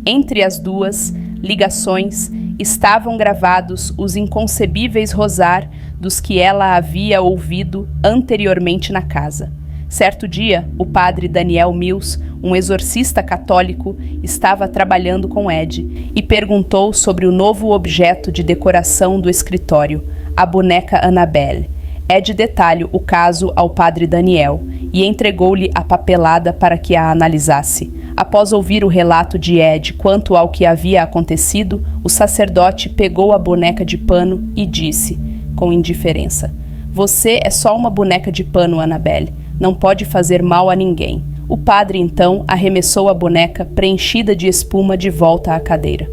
Entre as 2 ligações estavam gravados os inconcebíveis rosar dos que ela havia ouvido anteriormente na casa. Certo dia, o padre Daniel Mills, um exorcista católico, estava trabalhando com Ed e perguntou sobre o novo objeto de decoração do escritório, a boneca Annabelle. Ed detalha o caso ao padre Daniel e entregou-lhe a papelada para que a analisasse. Após ouvir o relato de Ed quanto ao que havia acontecido, o sacerdote pegou a boneca de pano e disse, com indiferença: "Você é só uma boneca de pano, Annabelle. Não pode fazer mal a ninguém." O padre, então, arremessou a boneca preenchida de espuma de volta à cadeira.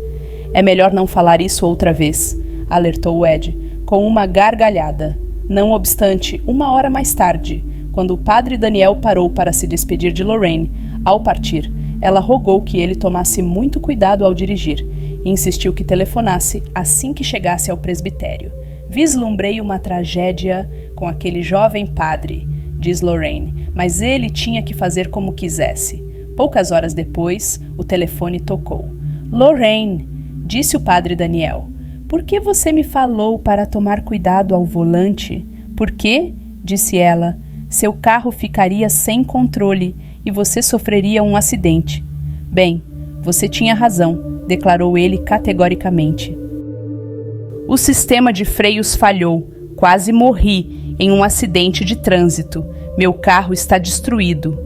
"É melhor não falar isso outra vez", alertou Ed, com uma gargalhada. Não obstante, 1 hora mais tarde, quando o padre Daniel parou para se despedir de Lorraine, ao partir, ela rogou que ele tomasse muito cuidado ao dirigir e insistiu que telefonasse assim que chegasse ao presbitério. "Vislumbrei uma tragédia com aquele jovem padre", diz Lorraine, "mas ele tinha que fazer como quisesse." Poucas horas depois, o telefone tocou. "Lorraine", disse o padre Daniel, "por que você me falou para tomar cuidado ao volante?" "Por quê?", disse ela. "Seu carro ficaria sem controle e você sofreria um acidente." "Bem, você tinha razão", declarou ele categoricamente. O sistema de freios falhou. Quase morri em um acidente de trânsito. Meu carro está destruído.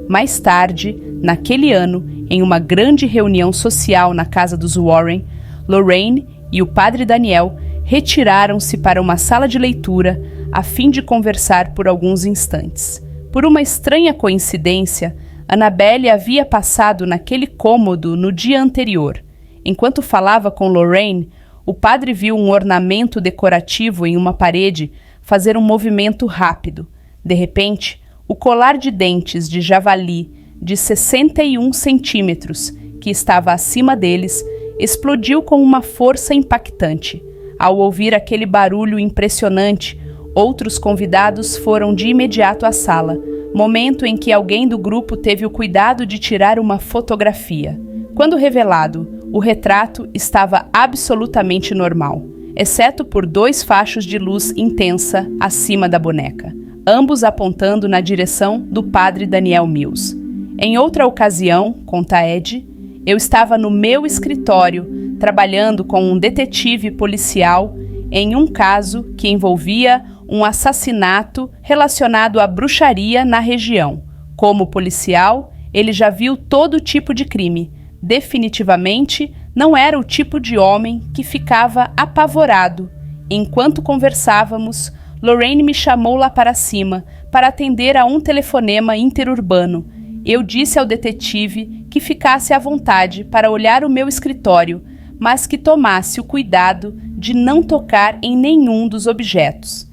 Mais tarde, naquele ano, em uma grande reunião social na casa dos Warren, Lorraine e o padre Daniel retiraram-se para uma sala de leitura a fim de conversar por alguns instantes. Por uma estranha coincidência, Annabelle havia passado naquele cômodo no dia anterior. Enquanto falava com Lorraine, o padre viu um ornamento decorativo em uma parede fazer um movimento rápido. De repente, o colar de dentes de javali de 61 centímetros, que estava acima deles, explodiu com uma força impactante. Ao ouvir aquele barulho impressionante, outros convidados foram de imediato à sala, momento em que alguém do grupo teve o cuidado de tirar uma fotografia. Quando revelado, o retrato estava absolutamente normal, exceto por 2 fachos de luz intensa acima da boneca, ambos apontando na direção do padre Daniel Mills. Em outra ocasião, conta Ed, eu estava no meu escritório trabalhando com um detetive policial em um caso que envolvia um assassinato relacionado à bruxaria na região. Como policial, ele já viu todo tipo de crime. Definitivamente, não era o tipo de homem que ficava apavorado. Enquanto conversávamos, Lorraine me chamou lá para cima para atender a um telefonema interurbano. Eu disse ao detetive que ficasse à vontade para olhar o meu escritório, mas que tomasse o cuidado de não tocar em nenhum dos objetos,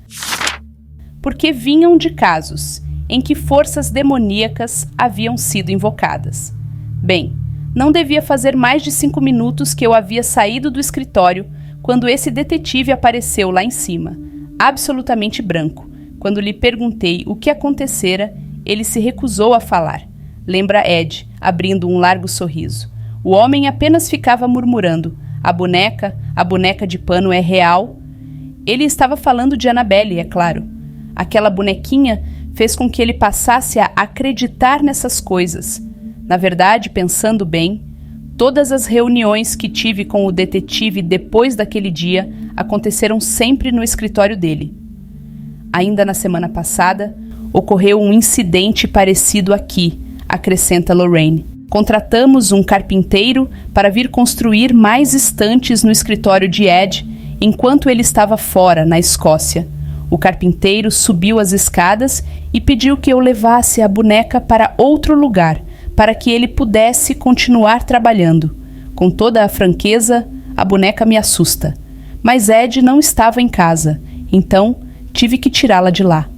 porque vinham de casos em que forças demoníacas haviam sido invocadas. Bem, não devia fazer mais de 5 minutos que eu havia saído do escritório quando esse detetive apareceu lá em cima, absolutamente branco. Quando lhe perguntei o que acontecera, ele se recusou a falar. Lembra Ed, abrindo um largo sorriso. O homem apenas ficava murmurando: a boneca de pano é real? Ele estava falando de Annabelle, é claro. Aquela bonequinha fez com que ele passasse a acreditar nessas coisas. Na verdade, pensando bem, todas as reuniões que tive com o detetive depois daquele dia aconteceram sempre no escritório dele. Ainda na semana passada, ocorreu um incidente parecido aqui, acrescenta Lorraine. Contratamos um carpinteiro para vir construir mais estantes no escritório de Ed enquanto ele estava fora, na Escócia. O carpinteiro subiu as escadas e pediu que eu levasse a boneca para outro lugar, para que ele pudesse continuar trabalhando. Com toda a franqueza, a boneca me assusta. Mas Ed não estava em casa, então tive que tirá-la de lá.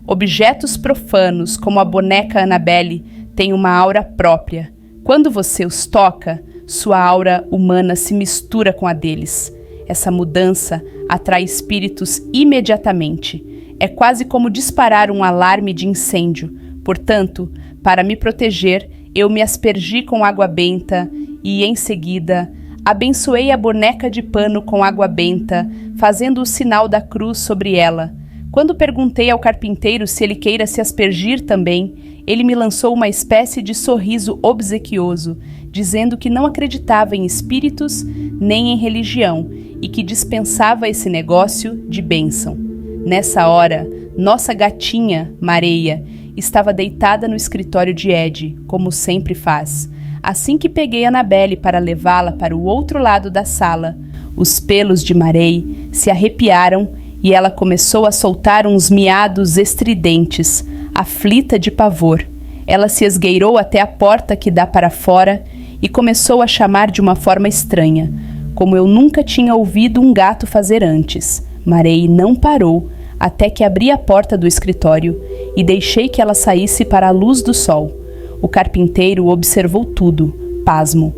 Objetos profanos, como a boneca Annabelle, têm uma aura própria. Quando você os toca, sua aura humana se mistura com a deles. Essa mudança atrai espíritos imediatamente. É quase como disparar um alarme de incêndio. Portanto, para me proteger, eu me aspergi com água benta e, em seguida, abençoei a boneca de pano com água benta, fazendo o sinal da cruz sobre ela. Quando perguntei ao carpinteiro se ele queira se aspergir também, ele me lançou uma espécie de sorriso obsequioso, dizendo que não acreditava em espíritos nem em religião e que dispensava esse negócio de bênção. Nessa hora, nossa gatinha, Mareia, estava deitada no escritório de Ed, como sempre faz. Assim que peguei Annabelle para levá-la para o outro lado da sala, os pelos de Marei se arrepiaram e ela começou a soltar uns miados estridentes, aflita de pavor. Ela se esgueirou até a porta que dá para fora e começou a chamar de uma forma estranha, como eu nunca tinha ouvido um gato fazer antes. Marei não parou até que abri a porta do escritório e deixei que ela saísse para a luz do sol. O carpinteiro observou tudo, pasmo.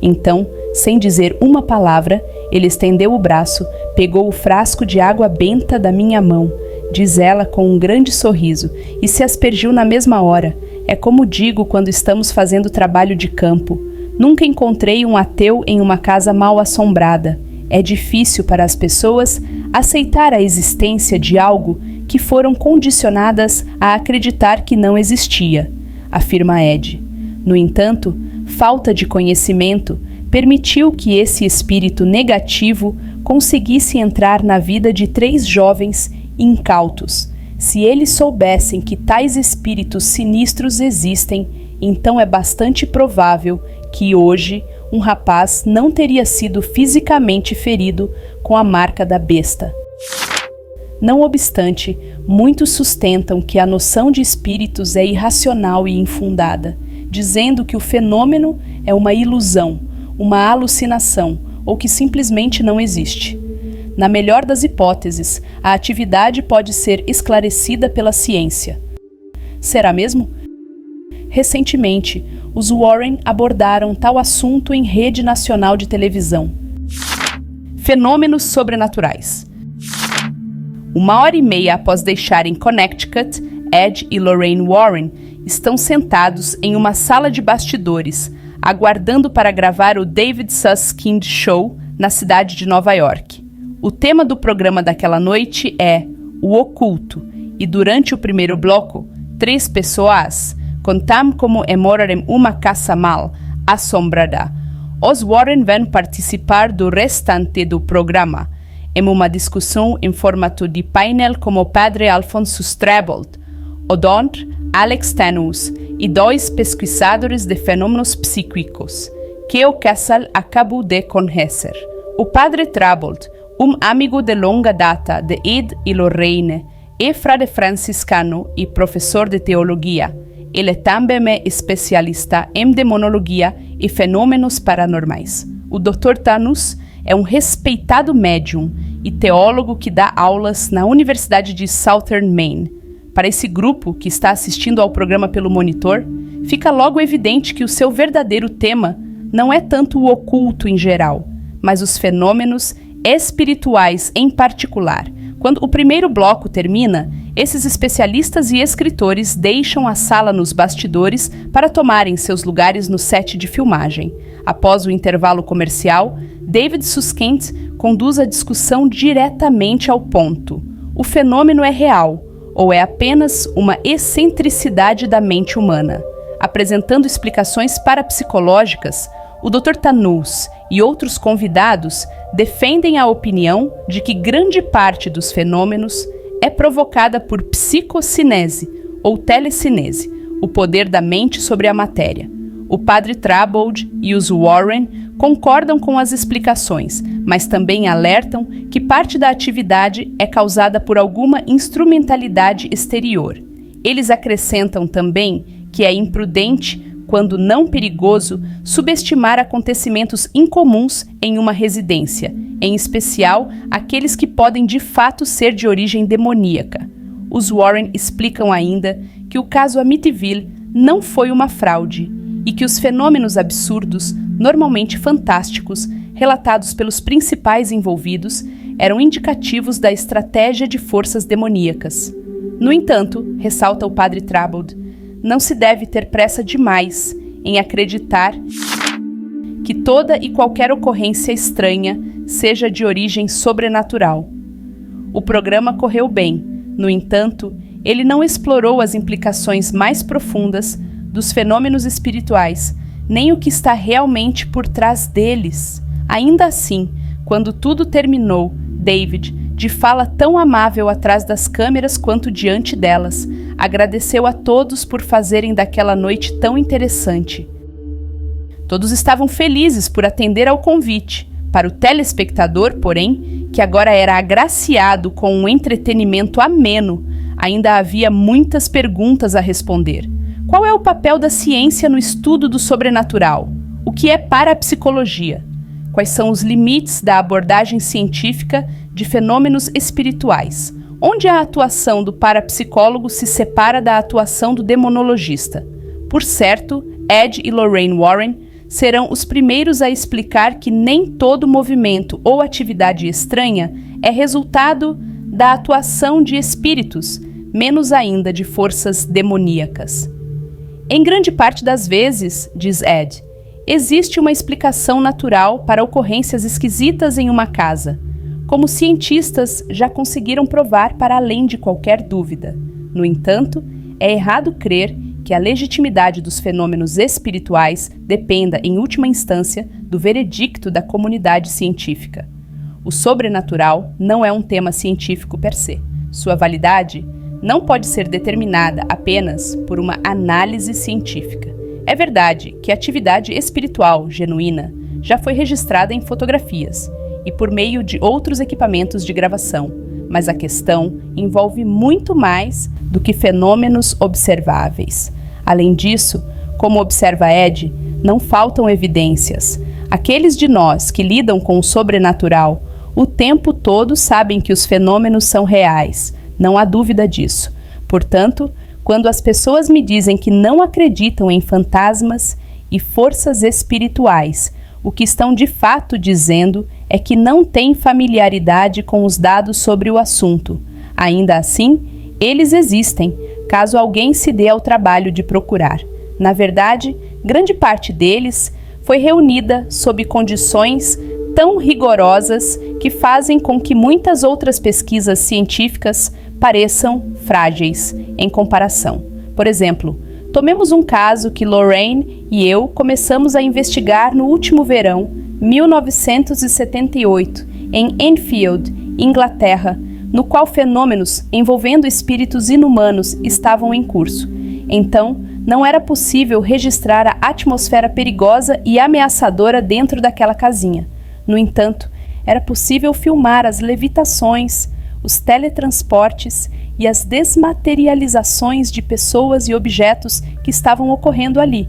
Então, sem dizer uma palavra, ele estendeu o braço, pegou o frasco de água benta da minha mão, diz ela com um grande sorriso, e se aspergiu na mesma hora. É como digo quando estamos fazendo trabalho de campo. Nunca encontrei um ateu em uma casa mal assombrada. É difícil para as pessoas aceitar a existência de algo que foram condicionadas a acreditar que não existia, afirma Ed. No entanto, falta de conhecimento permitiu que esse espírito negativo conseguisse entrar na vida de 3 jovens incautos. Se eles soubessem que tais espíritos sinistros existem, então é bastante provável que hoje um rapaz não teria sido fisicamente ferido com a marca da besta. Não obstante, muitos sustentam que a noção de espíritos é irracional e infundada, dizendo que o fenômeno é uma ilusão, uma alucinação ou que simplesmente não existe. Na melhor das hipóteses, a atividade pode ser esclarecida pela ciência. Será mesmo? Recentemente, os Warren abordaram tal assunto em rede nacional de televisão. Fenômenos sobrenaturais. 1h30 após deixarem Connecticut, Ed e Lorraine Warren estão sentados em uma sala de bastidores, aguardando para gravar o David Susskind Show na cidade de Nova York. O tema do programa daquela noite é o oculto, e durante o primeiro bloco, 3 pessoas contam como morar em uma casa mal assombrada. Os Warren vão participar do restante do programa, em uma discussão em formato de painel com o padre Alfonso Strebold, o Dr. Alex Tanous e 2 pesquisadores de fenômenos psíquicos, que o casal acabou de conhecer. O padre Strebold, amigo de longa data de Ed e Lorraine, é frade franciscano e professor de teologia. Ele é também especialista em demonologia e fenômenos paranormais. O Dr. Tanous é um respeitado médium e teólogo que dá aulas na Universidade de Southern Maine. Para esse grupo que está assistindo ao programa pelo monitor, fica logo evidente que o seu verdadeiro tema não é tanto o oculto em geral, mas os fenômenos espirituais em particular. Quando o primeiro bloco termina, esses especialistas e escritores deixam a sala nos bastidores para tomarem seus lugares no set de filmagem. Após o intervalo comercial, David Susskind conduz a discussão diretamente ao ponto. O fenômeno é real, ou é apenas uma excentricidade da mente humana? Apresentando explicações parapsicológicas, o Dr. Tanous e outros convidados defendem a opinião de que grande parte dos fenômenos é provocada por psicocinese ou telecinese, o poder da mente sobre a matéria. O padre Strebold e os Warren concordam com as explicações, mas também alertam que parte da atividade é causada por alguma instrumentalidade exterior. Eles acrescentam também que é imprudente, quando não perigoso, subestimar acontecimentos incomuns em uma residência, em especial aqueles que podem de fato ser de origem demoníaca. Os Warren explicam ainda que o caso Amityville não foi uma fraude e que os fenômenos absurdos, normalmente fantásticos, relatados pelos principais envolvidos, eram indicativos da estratégia de forças demoníacas. No entanto, ressalta o padre Strebold, não se deve ter pressa demais em acreditar que toda e qualquer ocorrência estranha seja de origem sobrenatural. O programa correu bem, no entanto, ele não explorou as implicações mais profundas dos fenômenos espirituais, nem o que está realmente por trás deles. Ainda assim, quando tudo terminou, David, de fala tão amável atrás das câmeras quanto diante delas, agradeceu a todos por fazerem daquela noite tão interessante. Todos estavam felizes por atender ao convite. Para o telespectador, porém, que agora era agraciado com um entretenimento ameno, ainda havia muitas perguntas a responder. Qual é o papel da ciência no estudo do sobrenatural? O que é parapsicologia? Quais são os limites da abordagem científica de fenômenos espirituais? Onde a atuação do parapsicólogo se separa da atuação do demonologista? Por certo, Ed e Lorraine Warren serão os primeiros a explicar que nem todo movimento ou atividade estranha é resultado da atuação de espíritos, menos ainda de forças demoníacas. Em grande parte das vezes, diz Ed, existe uma explicação natural para ocorrências esquisitas em uma casa, como cientistas já conseguiram provar para além de qualquer dúvida. No entanto, é errado crer que a legitimidade dos fenômenos espirituais dependa, em última instância, do veredicto da comunidade científica. O sobrenatural não é um tema científico per se. Sua validade não pode ser determinada apenas por uma análise científica. É verdade que a atividade espiritual genuína já foi registrada em fotografias e por meio de outros equipamentos de gravação, mas a questão envolve muito mais do que fenômenos observáveis. Além disso, como observa Ed, não faltam evidências. Aqueles de nós que lidam com o sobrenatural o tempo todo sabem que os fenômenos são reais, não há dúvida disso. Portanto, quando as pessoas me dizem que não acreditam em fantasmas e forças espirituais, o que estão de fato dizendo é que não têm familiaridade com os dados sobre o assunto. Ainda assim, eles existem, caso alguém se dê ao trabalho de procurar. Na verdade, grande parte deles foi reunida sob condições tão rigorosas que fazem com que muitas outras pesquisas científicas pareçam frágeis em comparação. Por exemplo, tomemos um caso que Lorraine e eu começamos a investigar no último verão, 1978, em Enfield, Inglaterra, no qual fenômenos envolvendo espíritos inumanos estavam em curso. Então, não era possível registrar a atmosfera perigosa e ameaçadora dentro daquela casinha. No entanto, era possível filmar as levitações, os teletransportes e as desmaterializações de pessoas e objetos que estavam ocorrendo ali.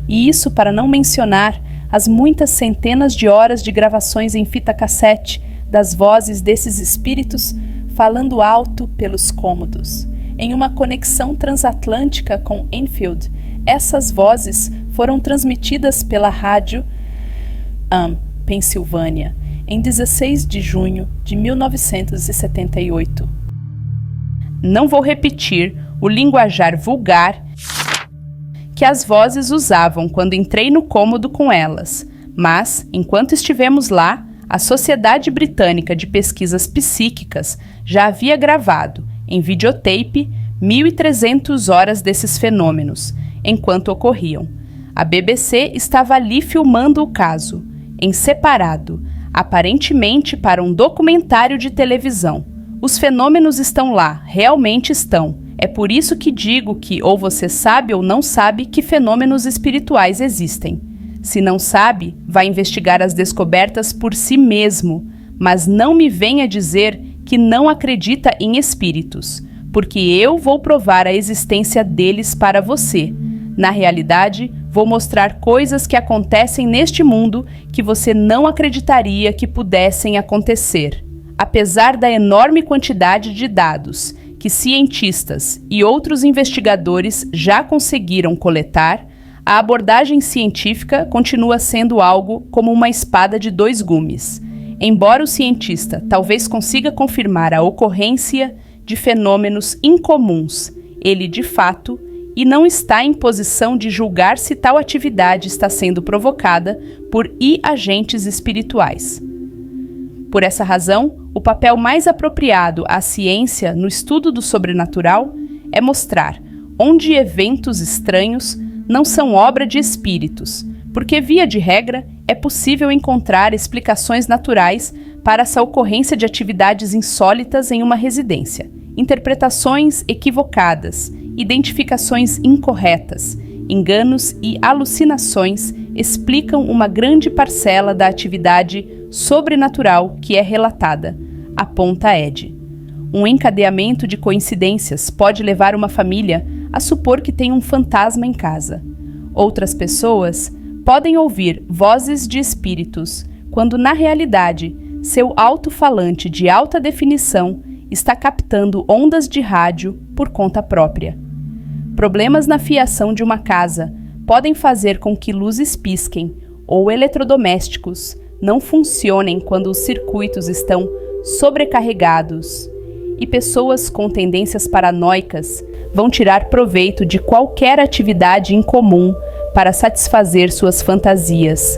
E isso para não mencionar as muitas centenas de horas de gravações em fita cassete das vozes desses espíritos falando alto pelos cômodos. Em uma conexão transatlântica com Enfield, essas vozes foram transmitidas pela rádio Pensilvânia, em 16 de junho de 1978. Não vou repetir o linguajar vulgar que as vozes usavam quando entrei no cômodo com elas, mas, enquanto estivemos lá, a Sociedade Britânica de Pesquisas Psíquicas já havia gravado, em videotape, 1.300 horas desses fenômenos, enquanto ocorriam. A BBC estava ali filmando o caso, em separado, aparentemente para um documentário de televisão. Os fenômenos estão lá, realmente estão. É por isso que digo que ou você sabe ou não sabe que fenômenos espirituais existem. Se não sabe, vai investigar as descobertas por si mesmo, mas não me venha dizer que não acredita em espíritos, porque eu vou provar a existência deles para você. Na realidade, vou mostrar coisas que acontecem neste mundo que você não acreditaria que pudessem acontecer. Apesar da enorme quantidade de dados que cientistas e outros investigadores já conseguiram coletar, a abordagem científica continua sendo algo como uma espada de dois gumes. Embora o cientista talvez consiga confirmar a ocorrência de fenômenos incomuns, ele, de fato, e não está em posição de julgar se tal atividade está sendo provocada por agentes espirituais. Por essa razão, o papel mais apropriado à ciência no estudo do sobrenatural é mostrar onde eventos estranhos não são obra de espíritos, porque, via de regra, é possível encontrar explicações naturais para essa ocorrência de atividades insólitas em uma residência. Interpretações equivocadas, identificações incorretas, enganos e alucinações explicam uma grande parcela da atividade sobrenatural que é relatada, aponta Ed. Um encadeamento de coincidências pode levar uma família a supor que tem um fantasma em casa. Outras pessoas podem ouvir vozes de espíritos, quando na realidade seu alto-falante de alta definição está captando ondas de rádio por conta própria. Problemas na fiação de uma casa podem fazer com que luzes pisquem ou eletrodomésticos não funcionem quando os circuitos estão sobrecarregados, e pessoas com tendências paranoicas vão tirar proveito de qualquer atividade incomum para satisfazer suas fantasias.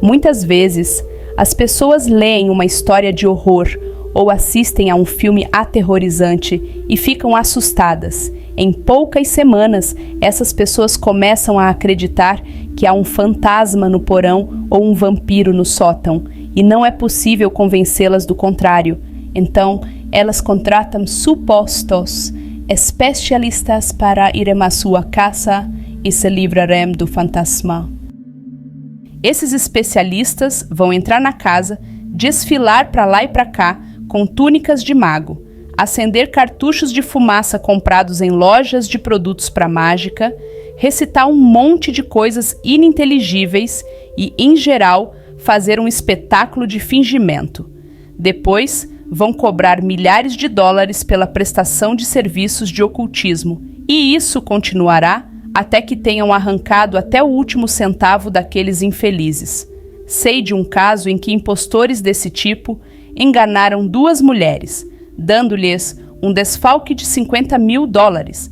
Muitas vezes, as pessoas leem uma história de horror ou assistem a um filme aterrorizante e ficam assustadas. Em poucas semanas, essas pessoas começam a acreditar que há um fantasma no porão ou um vampiro no sótão, e não é possível convencê-las do contrário. Então, elas contratam supostos especialistas para irem à sua casa e se livrarem do fantasma. Esses especialistas vão entrar na casa, desfilar para lá e para cá com túnicas de mago, acender cartuchos de fumaça comprados em lojas de produtos para mágica, recitar um monte de coisas ininteligíveis e, em geral, fazer um espetáculo de fingimento. Depois, vão cobrar milhares de dólares pela prestação de serviços de ocultismo, e isso continuará até que tenham arrancado até o último centavo daqueles infelizes. Sei de um caso em que impostores desse tipo enganaram 2 mulheres, dando-lhes um desfalque de $50.000.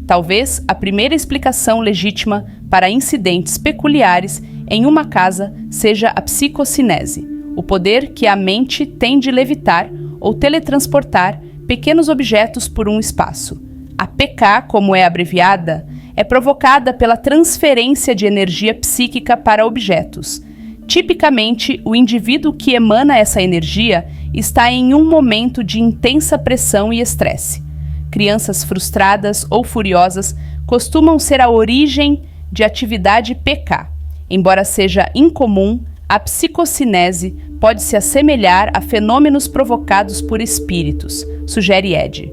Talvez a primeira explicação legítima para incidentes peculiares em uma casa seja a psicocinese, o poder que a mente tem de levitar ou teletransportar pequenos objetos por um espaço. A PK, como é abreviada, é provocada pela transferência de energia psíquica para objetos. Tipicamente, o indivíduo que emana essa energia está em um momento de intensa pressão e estresse. Crianças frustradas ou furiosas costumam ser a origem de atividade PK. Embora seja incomum, a psicocinese pode se assemelhar a fenômenos provocados por espíritos, sugere Ed.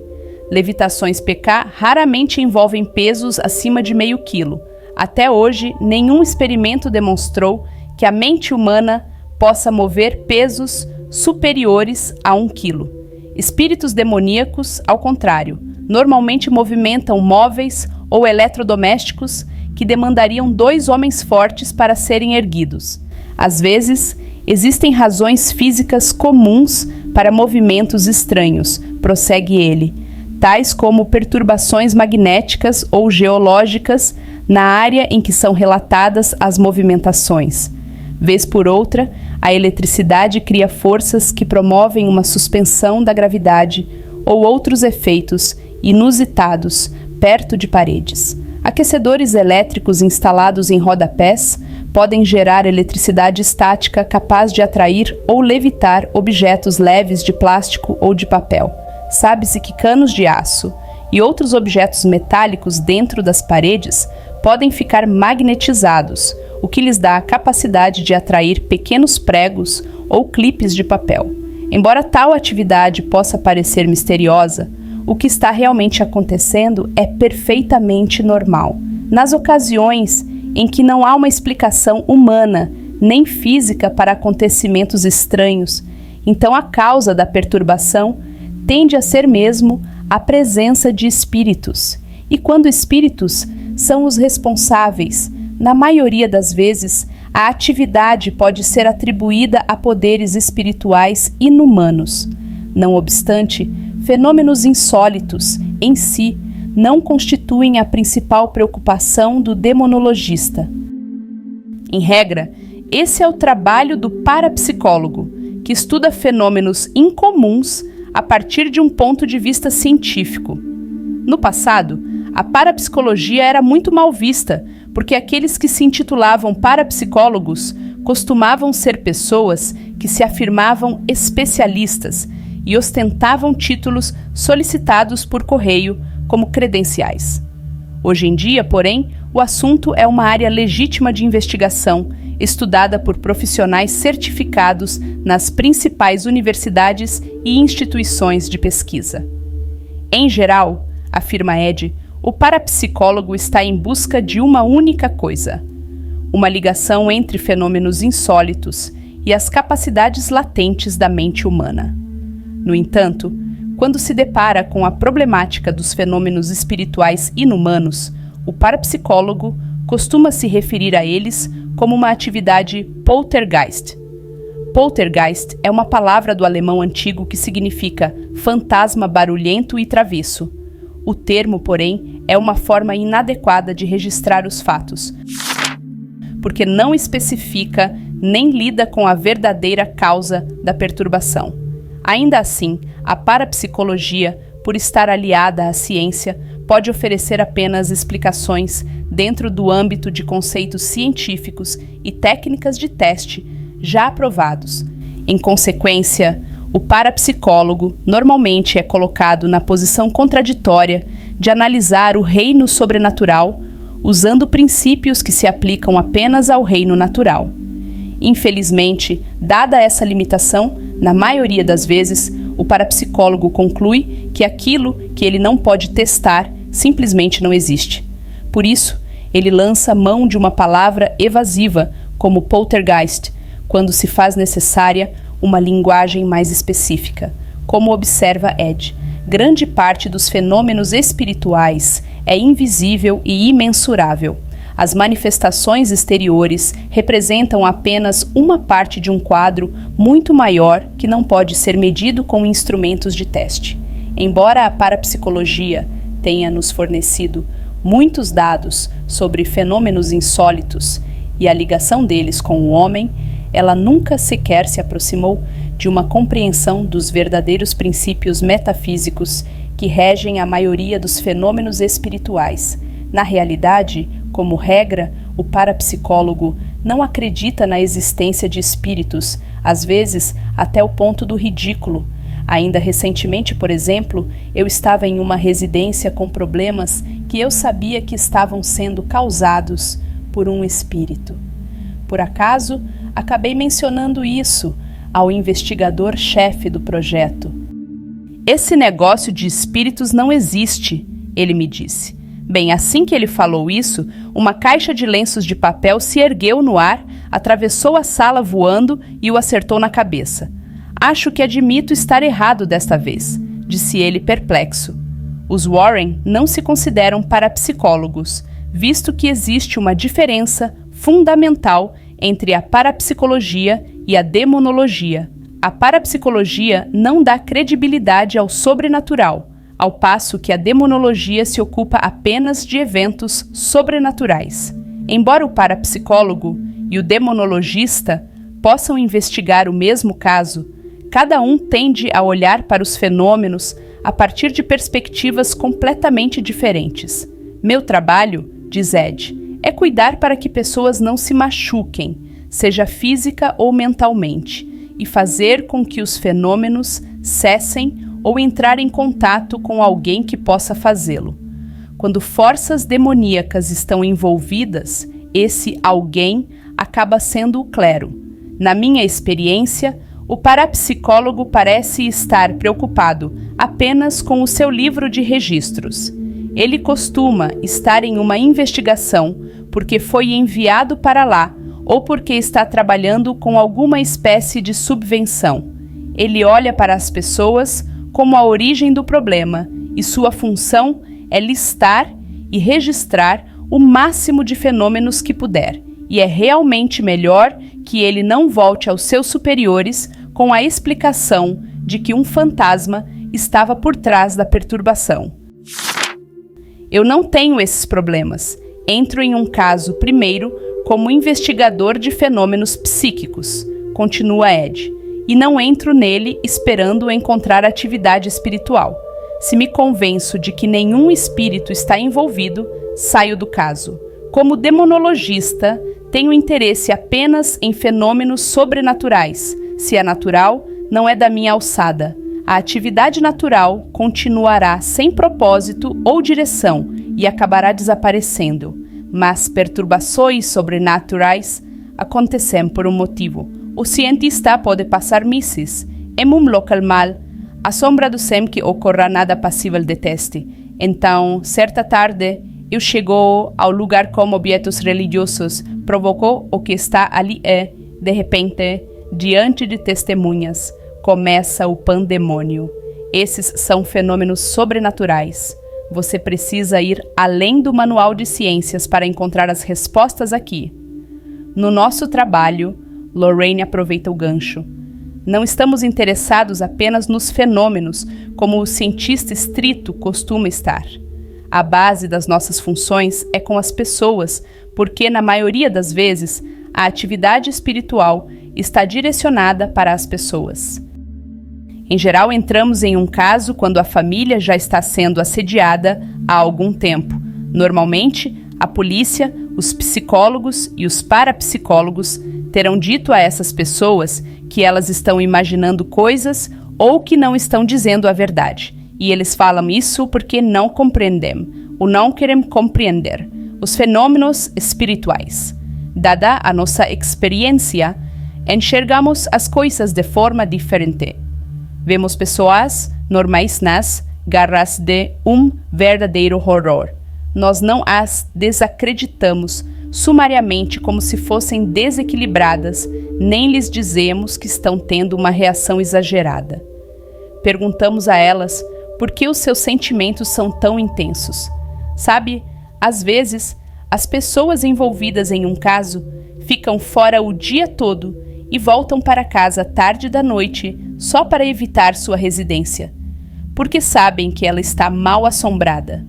Levitações PK raramente envolvem pesos acima de meio quilo. Até hoje, nenhum experimento demonstrou que a mente humana possa mover pesos superiores a 1 quilo. Espíritos demoníacos, ao contrário, normalmente movimentam móveis ou eletrodomésticos que demandariam 2 homens fortes para serem erguidos. Às vezes, existem razões físicas comuns para movimentos estranhos, prossegue ele, tais como perturbações magnéticas ou geológicas na área em que são relatadas as movimentações. Vez por outra, a eletricidade cria forças que promovem uma suspensão da gravidade ou outros efeitos inusitados perto de paredes. Aquecedores elétricos instalados em rodapés podem gerar eletricidade estática capaz de atrair ou levitar objetos leves de plástico ou de papel. Sabe-se que canos de aço e outros objetos metálicos dentro das paredes podem ficar magnetizados, o que lhes dá a capacidade de atrair pequenos pregos ou clipes de papel. Embora tal atividade possa parecer misteriosa, o que está realmente acontecendo é perfeitamente normal. Nas ocasiões em que não há uma explicação humana nem física para acontecimentos estranhos, então a causa da perturbação tende a ser mesmo a presença de espíritos. E quando espíritos são os responsáveis, na maioria das vezes, a atividade pode ser atribuída a poderes espirituais inumanos. Não obstante, fenômenos insólitos, em si, não constituem a principal preocupação do demonologista. Em regra, esse é o trabalho do parapsicólogo, que estuda fenômenos incomuns a partir de um ponto de vista científico. No passado, a parapsicologia era muito mal vista, porque aqueles que se intitulavam parapsicólogos costumavam ser pessoas que se afirmavam especialistas e ostentavam títulos solicitados por correio como credenciais. Hoje em dia, porém, o assunto é uma área legítima de investigação, estudada por profissionais certificados nas principais universidades e instituições de pesquisa. Em geral, afirma Ed, o parapsicólogo está em busca de uma única coisa: uma ligação entre fenômenos insólitos e as capacidades latentes da mente humana. No entanto, quando se depara com a problemática dos fenômenos espirituais inumanos, o parapsicólogo costuma se referir a eles como uma atividade poltergeist. Poltergeist é uma palavra do alemão antigo que significa fantasma barulhento e travesso. O termo, porém, é uma forma inadequada de registrar os fatos, porque não especifica nem lida com a verdadeira causa da perturbação. Ainda assim, a parapsicologia, por estar aliada à ciência, pode oferecer apenas explicações dentro do âmbito de conceitos científicos e técnicas de teste já aprovados. Em consequência, o parapsicólogo normalmente é colocado na posição contraditória de analisar o reino sobrenatural usando princípios que se aplicam apenas ao reino natural. Infelizmente, dada essa limitação, na maioria das vezes, o parapsicólogo conclui que aquilo que ele não pode testar simplesmente não existe. Por isso, ele lança mão de uma palavra evasiva, como poltergeist, quando se faz necessária uma linguagem mais específica. Como observa Ed, grande parte dos fenômenos espirituais é invisível e imensurável. As manifestações exteriores representam apenas uma parte de um quadro muito maior que não pode ser medido com instrumentos de teste. Embora a parapsicologia tenha nos fornecido muitos dados sobre fenômenos insólitos e a ligação deles com o homem, ela nunca sequer se aproximou de uma compreensão dos verdadeiros princípios metafísicos que regem a maioria dos fenômenos espirituais. Na realidade, como regra, o parapsicólogo não acredita na existência de espíritos, às vezes até o ponto do ridículo. Ainda recentemente, por exemplo, eu estava em uma residência com problemas que eu sabia que estavam sendo causados por um espírito. Por acaso, acabei mencionando isso ao investigador-chefe do projeto. Esse negócio de espíritos não existe, ele me disse. Bem, assim que ele falou isso, uma caixa de lenços de papel se ergueu no ar, atravessou a sala voando e o acertou na cabeça. Acho que admito estar errado desta vez, disse ele perplexo. Os Warren não se consideram parapsicólogos, visto que existe uma diferença fundamental entre a parapsicologia e a demonologia. A parapsicologia não dá credibilidade ao sobrenatural, ao passo que a demonologia se ocupa apenas de eventos sobrenaturais. Embora o parapsicólogo e o demonologista possam investigar o mesmo caso, cada um tende a olhar para os fenômenos a partir de perspectivas completamente diferentes. Meu trabalho, diz Ed, é cuidar para que pessoas não se machuquem, seja física ou mentalmente, e fazer com que os fenômenos cessem ou entrar em contato com alguém que possa fazê-lo. Quando forças demoníacas estão envolvidas, esse alguém acaba sendo o clero. Na minha experiência, o parapsicólogo parece estar preocupado apenas com o seu livro de registros. Ele costuma estar em uma investigação porque foi enviado para lá ou porque está trabalhando com alguma espécie de subvenção. Ele olha para as pessoas como a origem do problema e sua função é listar e registrar o máximo de fenômenos que puder. E é realmente melhor que ele não volte aos seus superiores com a explicação de que um fantasma estava por trás da perturbação. Eu não tenho esses problemas. Entro em um caso primeiro como investigador de fenômenos psíquicos, continua Ed, e não entro nele esperando encontrar atividade espiritual. Se me convenço de que nenhum espírito está envolvido, saio do caso. Como demonologista, tenho interesse apenas em fenômenos sobrenaturais. Se é natural, não é da minha alçada. A atividade natural continuará sem propósito ou direção e acabará desaparecendo. Mas perturbações sobrenaturais acontecem por um motivo. O cientista pode passar misses. Em um local mal, assombra-se que ocorra nada passível de teste. Então, certa tarde, eu chego ao lugar com objetos religiosos, provocou o que está ali e, de repente, diante de testemunhas, começa o pandemônio. Esses são fenômenos sobrenaturais. Você precisa ir além do manual de ciências para encontrar as respostas aqui. No nosso trabalho, Lorraine aproveita o gancho. Não estamos interessados apenas nos fenômenos, como o cientista estrito costuma estar. A base das nossas funções é com as pessoas, porque, na maioria das vezes, a atividade espiritual está direcionada para as pessoas. Em geral, entramos em um caso quando a família já está sendo assediada há algum tempo. Normalmente, a polícia, os psicólogos e os parapsicólogos Terão dito a essas pessoas que elas estão imaginando coisas ou que não estão dizendo a verdade. E eles falam isso porque não compreendem, ou não querem compreender, os fenômenos espirituais. Dada a nossa experiência, enxergamos as coisas de forma diferente. Vemos pessoas normais nas garras de verdadeiro horror. Nós não as desacreditamos sumariamente como se fossem desequilibradas, nem lhes dizemos que estão tendo uma reação exagerada. Perguntamos a elas por que os seus sentimentos são tão intensos. Sabe, às vezes, as pessoas envolvidas em um caso ficam fora o dia todo e voltam para casa tarde da noite só para evitar sua residência, porque sabem que ela está mal assombrada.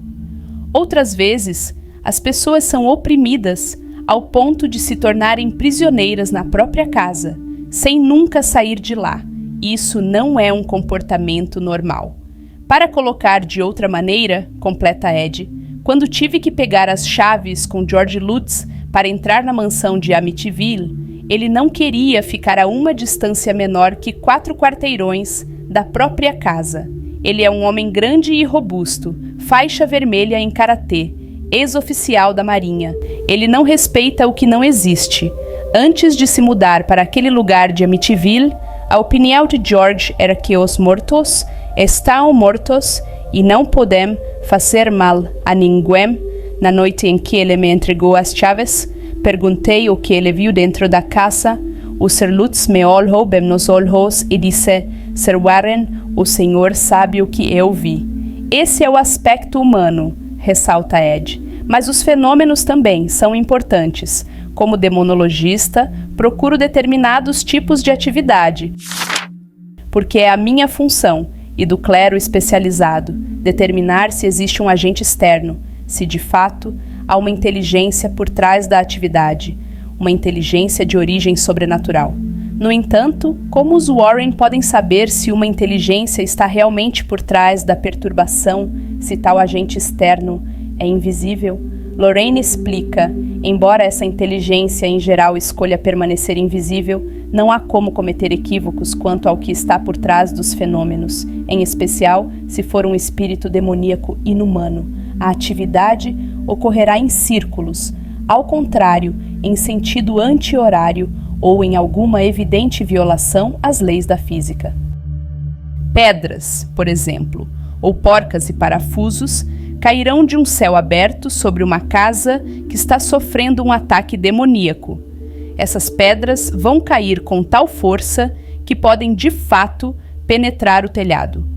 Outras vezes, as pessoas são oprimidas ao ponto de se tornarem prisioneiras na própria casa, sem nunca sair de lá. Isso não é um comportamento normal. Para colocar de outra maneira, completa Ed, quando tive que pegar as chaves com George Lutz para entrar na mansão de Amityville, ele não queria ficar a uma distância menor que 4 quarteirões da própria casa. Ele é um homem grande e robusto, faixa vermelha em karatê, ex-oficial da Marinha. Ele não respeita o que não existe. Antes de se mudar para aquele lugar de Amityville, a opinião de George era que os mortos estão mortos e não podem fazer mal a ninguém. Na noite em que ele me entregou as chaves, perguntei o que ele viu dentro da casa. O Sr. Lutz me olhou bem nos olhos e disse: Sr. Warren, o senhor sabe o que eu vi. Esse é o aspecto humano, ressalta Ed. Mas os fenômenos também são importantes. Como demonologista, procuro determinados tipos de atividade, porque é a minha função, e do clero especializado, determinar se existe um agente externo, se de fato há uma inteligência por trás da atividade, uma inteligência de origem sobrenatural. No entanto, como os Warren podem saber se uma inteligência está realmente por trás da perturbação, se tal agente externo é invisível? Lorraine explica, embora essa inteligência em geral escolha permanecer invisível, não há como cometer equívocos quanto ao que está por trás dos fenômenos, em especial se for um espírito demoníaco inumano. A atividade ocorrerá em círculos, ao contrário, em sentido anti-horário ou em alguma evidente violação às leis da física. Pedras, por exemplo, ou porcas e parafusos, cairão de um céu aberto sobre uma casa que está sofrendo um ataque demoníaco. Essas pedras vão cair com tal força que podem, de fato, penetrar o telhado.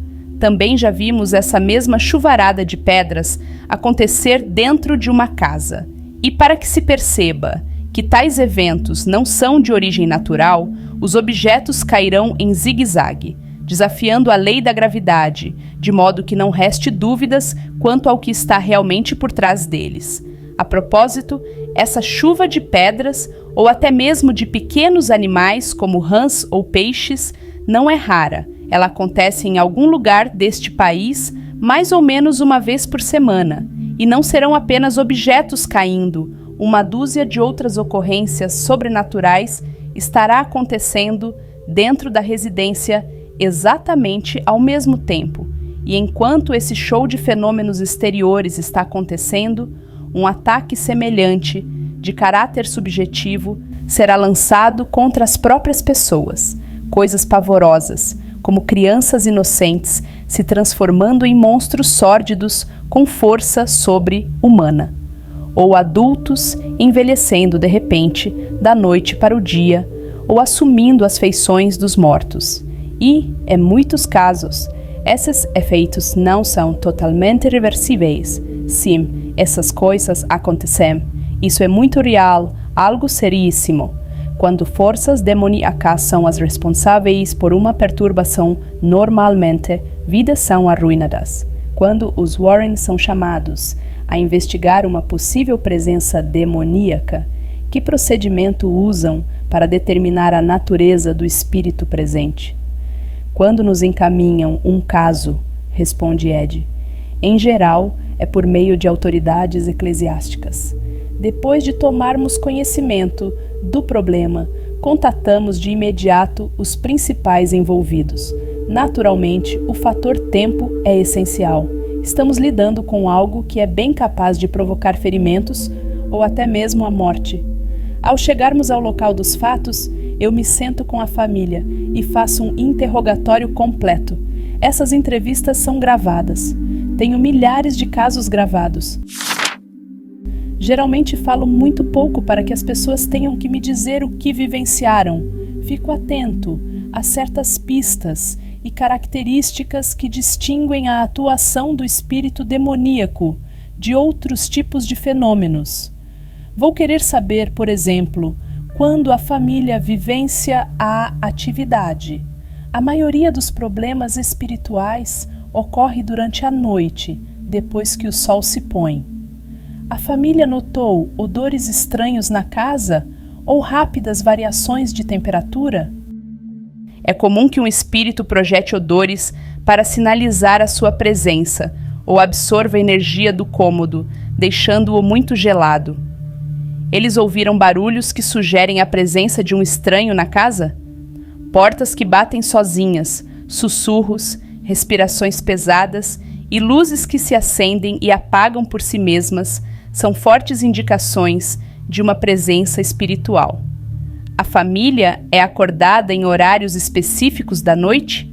Também já vimos essa mesma chuvarada de pedras acontecer dentro de uma casa. E para que se perceba que tais eventos não são de origem natural, os objetos cairão em zigue-zague, desafiando a lei da gravidade, de modo que não reste dúvidas quanto ao que está realmente por trás deles. A propósito, essa chuva de pedras, ou até mesmo de pequenos animais como rãs ou peixes, não é rara. Ela acontece em algum lugar deste país mais ou menos uma vez por semana, e não serão apenas objetos caindo. Uma dúzia de outras ocorrências sobrenaturais estará acontecendo dentro da residência exatamente ao mesmo tempo, e enquanto esse show de fenômenos exteriores está acontecendo, um ataque semelhante, de caráter subjetivo, será lançado contra as próprias pessoas. Coisas pavorosas, como crianças inocentes se transformando em monstros sórdidos com força sobre-humana, ou adultos envelhecendo de repente, da noite para o dia, ou assumindo as feições dos mortos. E, em muitos casos, esses efeitos não são totalmente reversíveis. Sim, essas coisas acontecem. Isso é muito real, algo seríssimo. Quando forças demoníacas são as responsáveis por uma perturbação, normalmente, vidas são arruinadas. Quando os Warren são chamados a investigar uma possível presença demoníaca, que procedimento usam para determinar a natureza do espírito presente? Quando nos encaminham um caso, responde Ed, em geral é por meio de autoridades eclesiásticas. Depois de tomarmos conhecimento do problema, Contatamos de imediato os principais envolvidos. Naturalmente, o fator tempo é essencial. Estamos lidando com algo que é bem capaz de provocar ferimentos ou até mesmo a morte. Ao chegarmos ao local dos fatos, eu me sento com a família e faço um interrogatório completo. Essas entrevistas são gravadas. Tenho milhares de casos gravados. Geralmente falo muito pouco para que as pessoas tenham que me dizer o que vivenciaram. Fico atento a certas pistas e características que distinguem a atuação do espírito demoníaco de outros tipos de fenômenos. Vou querer saber, por exemplo, quando a família vivencia a atividade. A maioria dos problemas espirituais ocorre durante a noite, depois que o sol se põe. A família notou odores estranhos na casa ou rápidas variações de temperatura? É comum que um espírito projete odores para sinalizar a sua presença ou absorva a energia do cômodo, deixando-o muito gelado. Eles ouviram barulhos que sugerem a presença de um estranho na casa? Portas que batem sozinhas, sussurros, respirações pesadas e luzes que se acendem e apagam por si mesmas são fortes indicações de uma presença espiritual. A família é acordada em horários específicos da noite?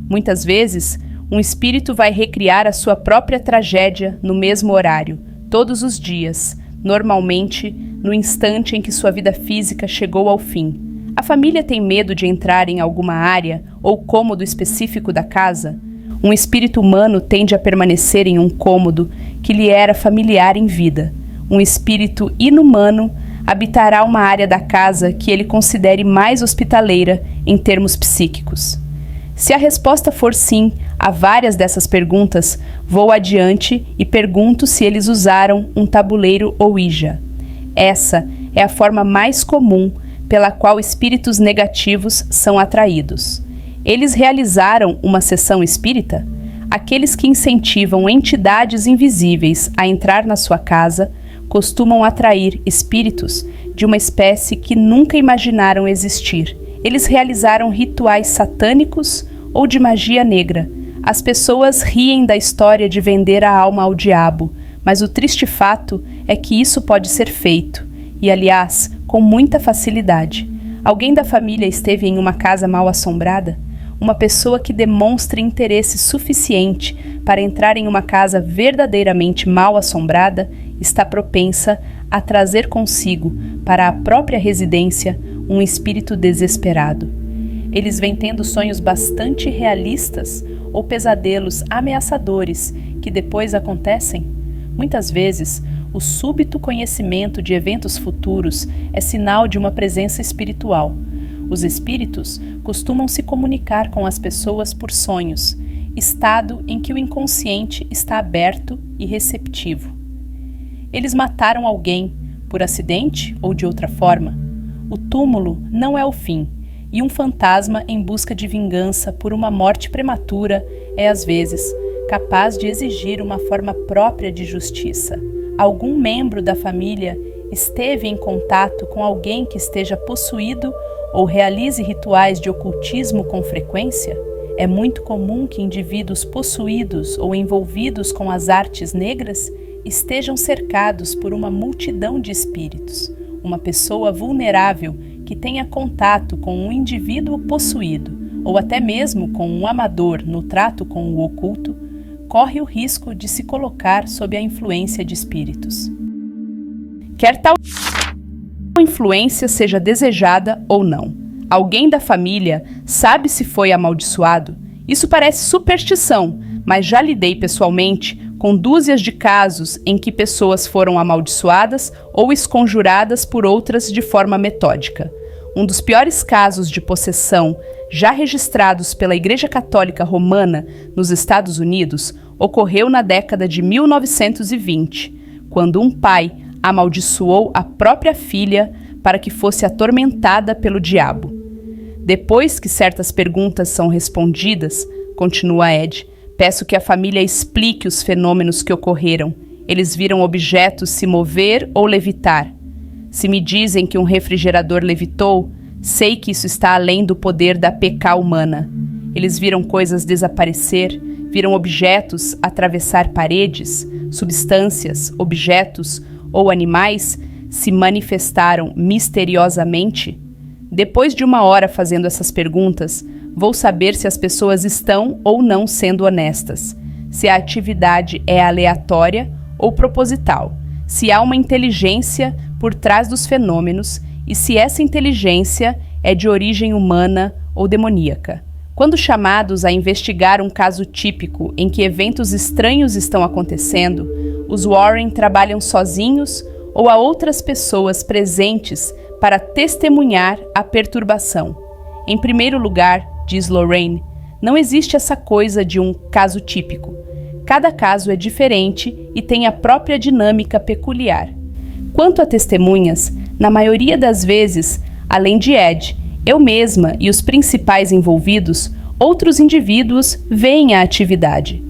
Muitas vezes, um espírito vai recriar a sua própria tragédia no mesmo horário, todos os dias, normalmente no instante em que sua vida física chegou ao fim. A família tem medo de entrar em alguma área ou cômodo específico da casa? Um espírito humano tende a permanecer em um cômodo que lhe era familiar em vida. Um espírito inumano habitará uma área da casa que ele considere mais hospitaleira em termos psíquicos. Se a resposta for sim a várias dessas perguntas, vou adiante e pergunto se eles usaram um tabuleiro Ouija. Essa é a forma mais comum pela qual espíritos negativos são atraídos. Eles realizaram uma sessão espírita? Aqueles que incentivam entidades invisíveis a entrar na sua casa costumam atrair espíritos de uma espécie que nunca imaginaram existir. Eles realizaram rituais satânicos ou de magia negra. As pessoas riem da história de vender a alma ao diabo, mas o triste fato é que isso pode ser feito, e aliás, com muita facilidade. Alguém da família esteve em uma casa mal assombrada? Uma pessoa que demonstre interesse suficiente para entrar em uma casa verdadeiramente mal assombrada está propensa a trazer consigo para a própria residência um espírito desesperado. Eles vêm tendo sonhos bastante realistas ou pesadelos ameaçadores que depois acontecem. Muitas vezes, o súbito conhecimento de eventos futuros é sinal de uma presença espiritual. Os espíritos costumam se comunicar com as pessoas por sonhos, estado em que o inconsciente está aberto e receptivo. Eles mataram alguém, por acidente ou de outra forma. O túmulo não é o fim, e um fantasma em busca de vingança por uma morte prematura é, às vezes, capaz de exigir uma forma própria de justiça. Algum membro da família esteve em contato com alguém que esteja possuído ou realize rituais de ocultismo com frequência? É muito comum que indivíduos possuídos ou envolvidos com as artes negras estejam cercados por uma multidão de espíritos. Uma pessoa vulnerável que tenha contato com um indivíduo possuído, ou até mesmo com um amador no trato com o oculto, corre o risco de se colocar sob a influência de espíritos. Quer tal influência seja desejada ou não. Alguém da família sabe se foi amaldiçoado? Isso parece superstição, mas já lidei pessoalmente com dúzias de casos em que pessoas foram amaldiçoadas ou esconjuradas por outras de forma metódica. Um dos piores casos de possessão já registrados pela Igreja Católica Romana nos Estados Unidos ocorreu na década de 1920, quando um pai amaldiçoou a própria filha para que fosse atormentada pelo diabo. Depois que certas perguntas são respondidas, continua Ed, peço que a família explique os fenômenos que ocorreram. Eles viram objetos se mover ou levitar. Se me dizem que um refrigerador levitou, Sei que isso está além do poder da PK humana. Eles viram coisas desaparecer, viram objetos atravessar paredes, substâncias, objetos ou animais se manifestaram misteriosamente? Depois de 1 hora fazendo essas perguntas, vou saber se as pessoas estão ou não sendo honestas, se a atividade é aleatória ou proposital, se há uma inteligência por trás dos fenômenos e se essa inteligência é de origem humana ou demoníaca. Quando chamados a investigar um caso típico em que eventos estranhos estão acontecendo, os Warren trabalham sozinhos ou há outras pessoas presentes para testemunhar a perturbação. Em primeiro lugar, diz Lorraine, não existe essa coisa de um caso típico. Cada caso é diferente e tem a própria dinâmica peculiar. Quanto a testemunhas, na maioria das vezes, além de Ed, eu mesma e os principais envolvidos, outros indivíduos veem a atividade.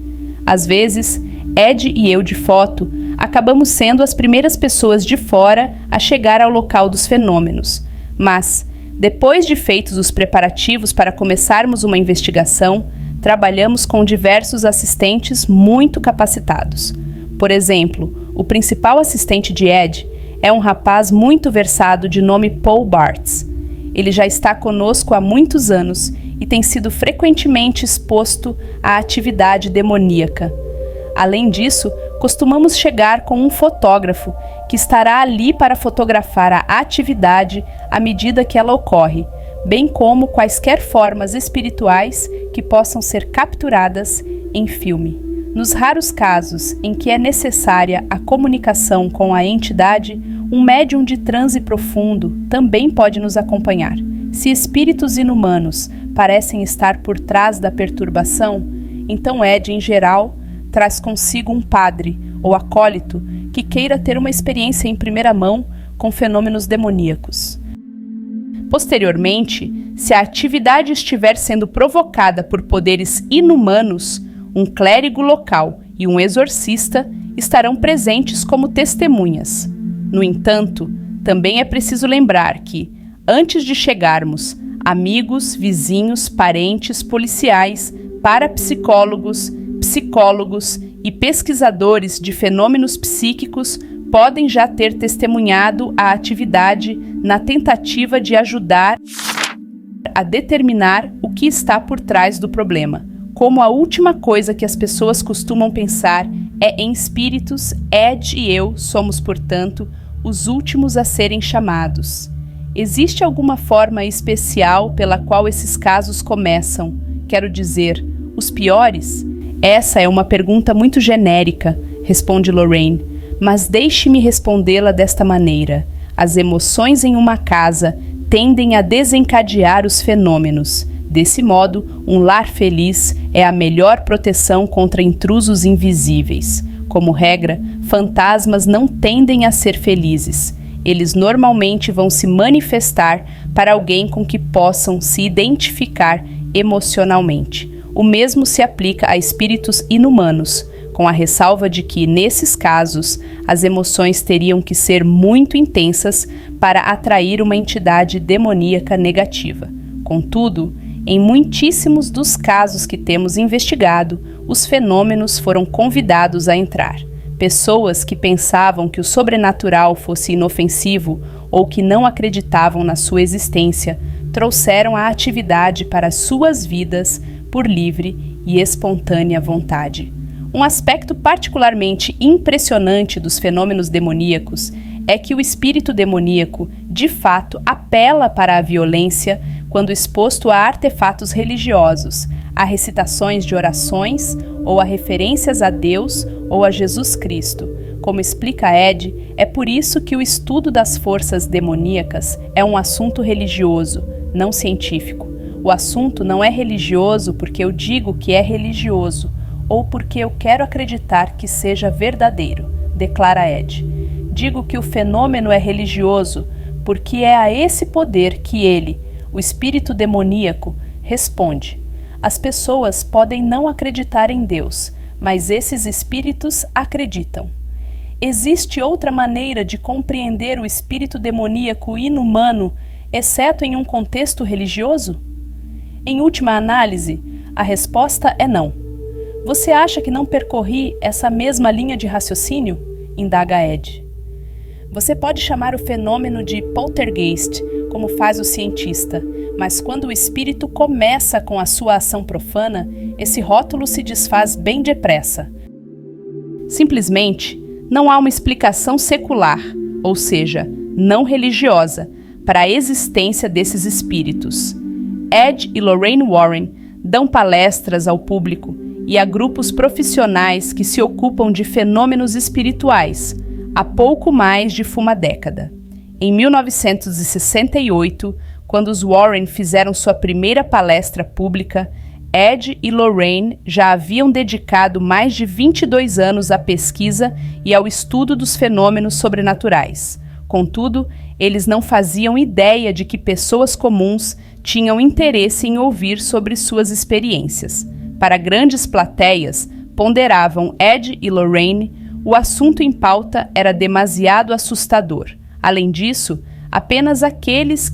Às vezes, Ed e eu de foto acabamos sendo as primeiras pessoas de fora a chegar ao local dos fenômenos. Mas, depois de feitos os preparativos para começarmos uma investigação, trabalhamos com diversos assistentes muito capacitados. Por exemplo, o principal assistente de Ed é um rapaz muito versado de nome Paul Bartz. Ele já está conosco há muitos anos e tem sido frequentemente exposto à atividade demoníaca. Além disso, costumamos chegar com um fotógrafo que estará ali para fotografar a atividade à medida que ela ocorre, bem como quaisquer formas espirituais que possam ser capturadas em filme. Nos raros casos em que é necessária a comunicação com a entidade, um médium de transe profundo também pode nos acompanhar. Se espíritos inumanos parecem estar por trás da perturbação, então Ed, em geral, traz consigo um padre ou acólito que queira ter uma experiência em primeira mão com fenômenos demoníacos. Posteriormente, se a atividade estiver sendo provocada por poderes inumanos, um clérigo local e um exorcista estarão presentes como testemunhas. No entanto, também é preciso lembrar que, antes de chegarmos, amigos, vizinhos, parentes, policiais, parapsicólogos, psicólogos e pesquisadores de fenômenos psíquicos podem já ter testemunhado a atividade na tentativa de ajudar a determinar o que está por trás do problema. Como a última coisa que as pessoas costumam pensar é em espíritos, Ed e eu somos, portanto, os últimos a serem chamados. Existe alguma forma especial pela qual esses casos começam? Quero dizer, os piores? Essa é uma pergunta muito genérica, responde Lorraine, mas deixe-me respondê-la desta maneira. As emoções em uma casa tendem a desencadear os fenômenos. Desse modo, um lar feliz é a melhor proteção contra intrusos invisíveis. Como regra, fantasmas não tendem a ser felizes. Eles normalmente vão se manifestar para alguém com que possam se identificar emocionalmente. O mesmo se aplica a espíritos inumanos, com a ressalva de que, nesses casos, as emoções teriam que ser muito intensas para atrair uma entidade demoníaca negativa. Contudo, em muitíssimos dos casos que temos investigado, os fenômenos foram convidados a entrar. Pessoas que pensavam que o sobrenatural fosse inofensivo ou que não acreditavam na sua existência, trouxeram a atividade para suas vidas por livre e espontânea vontade. Um aspecto particularmente impressionante dos fenômenos demoníacos é que o espírito demoníaco, de fato, apela para a violência quando exposto a artefatos religiosos, a recitações de orações ou a referências a Deus ou a Jesus Cristo. Como explica Ed, é por isso que o estudo das forças demoníacas é um assunto religioso, não científico. O assunto não é religioso porque eu digo que é religioso ou porque eu quero acreditar que seja verdadeiro, declara Ed. Digo que o fenômeno é religioso porque é a esse poder que ele, o espírito demoníaco, responde. As pessoas podem não acreditar em Deus, mas esses espíritos acreditam. Existe outra maneira de compreender o espírito demoníaco inumano exceto em um contexto religioso? Em última análise, a resposta é não. Você acha que não percorri essa mesma linha de raciocínio? Indaga Ed. Você pode chamar o fenômeno de poltergeist, como faz o cientista, mas quando o espírito começa com a sua ação profana, esse rótulo se desfaz bem depressa. Simplesmente, não há uma explicação secular, ou seja, não religiosa, para a existência desses espíritos. Ed e Lorraine Warren dão palestras ao público e a grupos profissionais que se ocupam de fenômenos espirituais há pouco mais de uma década. Em 1968, quando os Warren fizeram sua primeira palestra pública, Ed e Lorraine já haviam dedicado mais de 22 anos à pesquisa e ao estudo dos fenômenos sobrenaturais. Contudo, eles não faziam ideia de que pessoas comuns tinham interesse em ouvir sobre suas experiências. Para grandes plateias, ponderavam Ed e Lorraine, o assunto em pauta era demasiado assustador. Além disso, apenas aqueles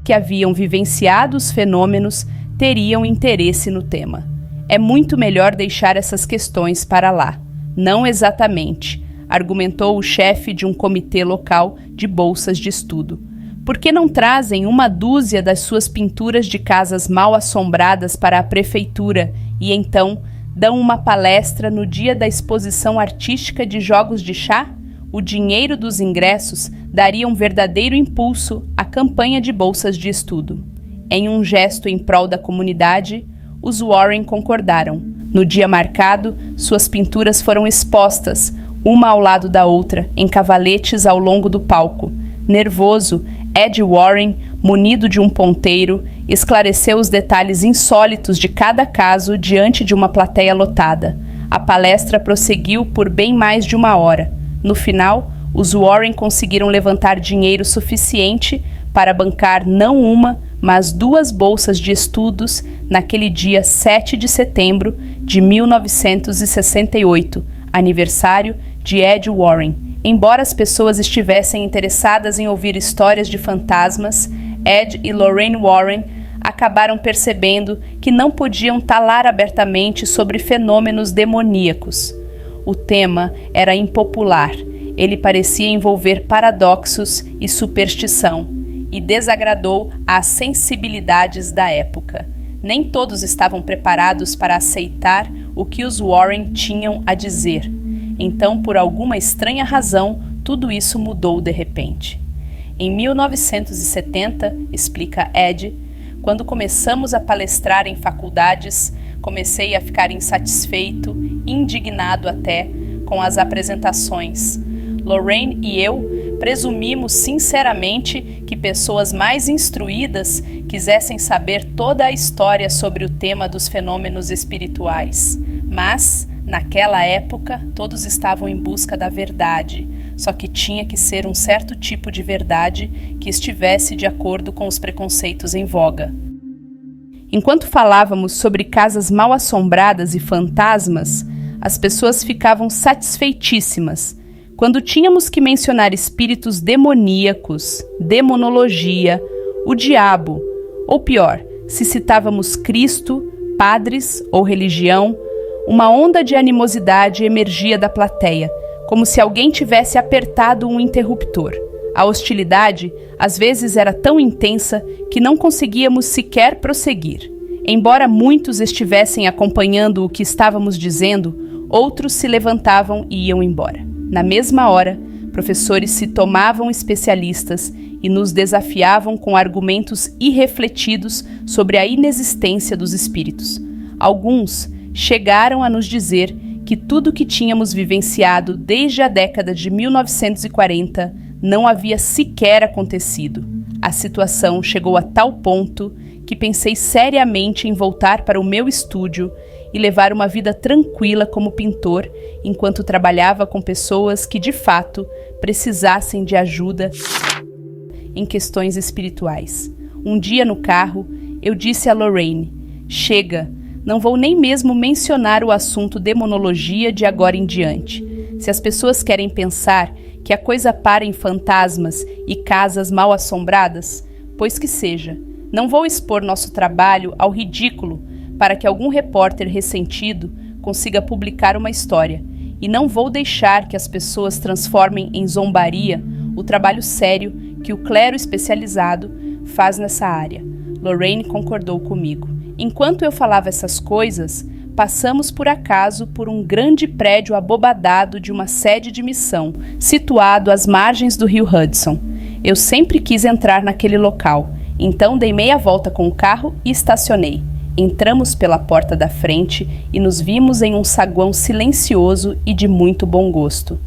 que haviam vivenciado os fenômenos teriam interesse no tema. É muito melhor deixar essas questões para lá. Não exatamente, argumentou o chefe de um comitê local de bolsas de estudo. Por que não trazem uma dúzia das suas pinturas de casas mal assombradas para a prefeitura e então dão uma palestra no dia da exposição artística de jogos de chá? O dinheiro dos ingressos daria um verdadeiro impulso à campanha de bolsas de estudo. Em um gesto em prol da comunidade, os Warren concordaram. No dia marcado, suas pinturas foram expostas, uma ao lado da outra, em cavaletes ao longo do palco. Nervoso, Ed Warren, munido de um ponteiro, esclareceu os detalhes insólitos de cada caso diante de uma plateia lotada. A palestra prosseguiu por bem mais de 1 hora. No final, os Warren conseguiram levantar dinheiro suficiente para bancar não uma, mas 2 bolsas de estudos naquele dia 7 de setembro de 1968, aniversário de Ed Warren. Embora as pessoas estivessem interessadas em ouvir histórias de fantasmas, Ed e Lorraine Warren acabaram percebendo que não podiam falar abertamente sobre fenômenos demoníacos. O tema era impopular, ele parecia envolver paradoxos e superstição, e desagradou às sensibilidades da época. Nem todos estavam preparados para aceitar o que os Warren tinham a dizer. Então, por alguma estranha razão, tudo isso mudou de repente. Em 1970, explica Ed, quando começamos a palestrar em faculdades, comecei a ficar insatisfeito, indignado até, com as apresentações. Lorraine e eu presumimos sinceramente que pessoas mais instruídas quisessem saber toda a história sobre o tema dos fenômenos espirituais. Mas, naquela época, todos estavam em busca da verdade, só que tinha que ser um certo tipo de verdade que estivesse de acordo com os preconceitos em voga. Enquanto falávamos sobre casas mal assombradas e fantasmas, as pessoas ficavam satisfeitíssimas. Quando tínhamos que mencionar espíritos demoníacos, demonologia, o diabo, ou pior, se citávamos Cristo, padres ou religião, uma onda de animosidade emergia da plateia, como se alguém tivesse apertado um interruptor. A hostilidade, às vezes, era tão intensa que não conseguíamos sequer prosseguir. Embora muitos estivessem acompanhando o que estávamos dizendo, outros se levantavam e iam embora. Na mesma hora, professores se tomavam especialistas e nos desafiavam com argumentos irrefletidos sobre a inexistência dos espíritos. Alguns chegaram a nos dizer que tudo o que tínhamos vivenciado desde a década de 1940 não havia sequer acontecido. A situação chegou a tal ponto que pensei seriamente em voltar para o meu estúdio e levar uma vida tranquila como pintor, enquanto trabalhava com pessoas que, de fato, precisassem de ajuda em questões espirituais. Um dia no carro, eu disse a Lorraine: "Chega, não vou nem mesmo mencionar o assunto demonologia de agora em diante. Se as pessoas querem pensar Que a coisa pare em fantasmas e casas mal assombradas? Pois que seja. Não vou expor nosso trabalho ao ridículo para que algum repórter ressentido consiga publicar uma história. E não vou deixar que as pessoas transformem em zombaria o trabalho sério que o clero especializado faz nessa área. Lorraine concordou comigo. Enquanto eu falava essas coisas, passamos por acaso por um grande prédio abobadado de uma sede de missão, situado às margens do rio Hudson. Eu sempre quis entrar naquele local, então dei meia volta com o carro e estacionei. Entramos pela porta da frente e nos vimos em um saguão silencioso e de muito bom gosto.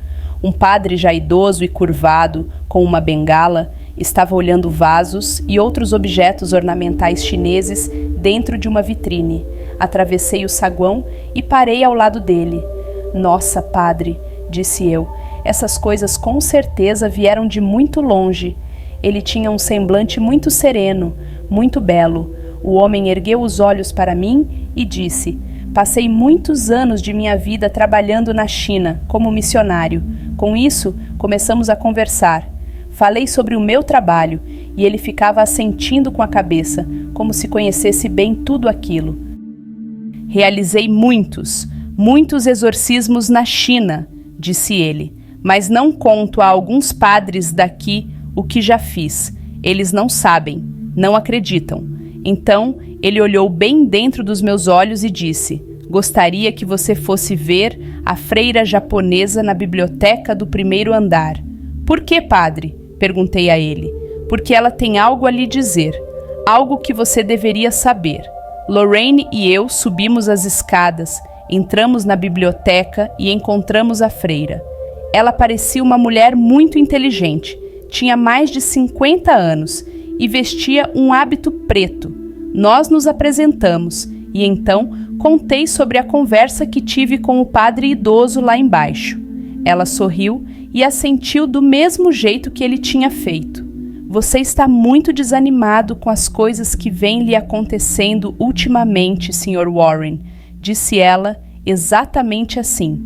Um padre já idoso e curvado, com uma bengala, estava olhando vasos e outros objetos ornamentais chineses dentro de uma vitrine. Atravessei o saguão e parei ao lado dele. Nossa, padre, disse eu, essas coisas com certeza vieram de muito longe. Ele tinha um semblante muito sereno, muito belo. O homem ergueu os olhos para mim e disse: passei muitos anos de minha vida trabalhando na China, como missionário. Com isso, começamos a conversar. Falei sobre o meu trabalho e ele ficava assentindo com a cabeça, como se conhecesse bem tudo aquilo. Realizei muitos exorcismos na China, disse ele, mas não conto a alguns padres daqui o que já fiz. Eles não sabem, não acreditam. Então, ele olhou bem dentro dos meus olhos e disse: gostaria que você fosse ver a freira japonesa na biblioteca do primeiro andar. Por que, padre? Perguntei a ele. Porque ela tem algo a lhe dizer, algo que você deveria saber. Lorraine e eu subimos as escadas, entramos na biblioteca e encontramos a freira. Ela parecia uma mulher muito inteligente, tinha mais de 50 anos e vestia um hábito preto. Nós nos apresentamos e então contei sobre a conversa que tive com o padre idoso lá embaixo. Ela sorriu e assentiu do mesmo jeito que ele tinha feito. Você está muito desanimado com as coisas que vêm lhe acontecendo ultimamente, Sr. Warren, disse ela exatamente assim.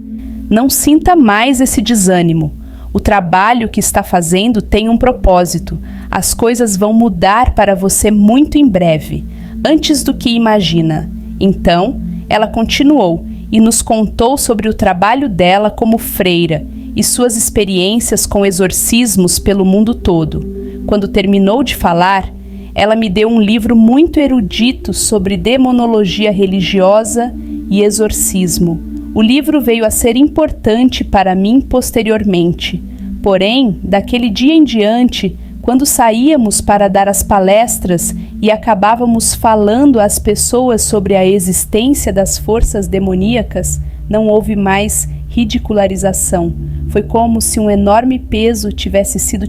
Não sinta mais esse desânimo. O trabalho que está fazendo tem um propósito. As coisas vão mudar para você muito em breve, antes do que imagina. Então, ela continuou e nos contou sobre o trabalho dela como freira e suas experiências com exorcismos pelo mundo todo. Quando terminou de falar, ela me deu um livro muito erudito sobre demonologia religiosa e exorcismo. O livro veio a ser importante para mim posteriormente. Porém, daquele dia em diante, quando saíamos para dar as palestras e acabávamos falando às pessoas sobre a existência das forças demoníacas, não houve mais ridicularização. Foi como se um enorme peso tivesse sido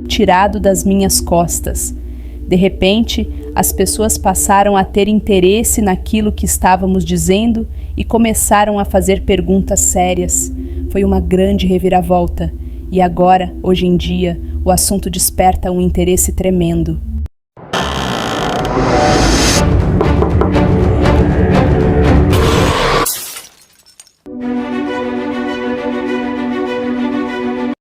tirado das minhas costas. De repente, as pessoas passaram a ter interesse naquilo que estávamos dizendo e começaram a fazer perguntas sérias. Foi uma grande reviravolta. E agora, hoje em dia, o assunto desperta um interesse tremendo.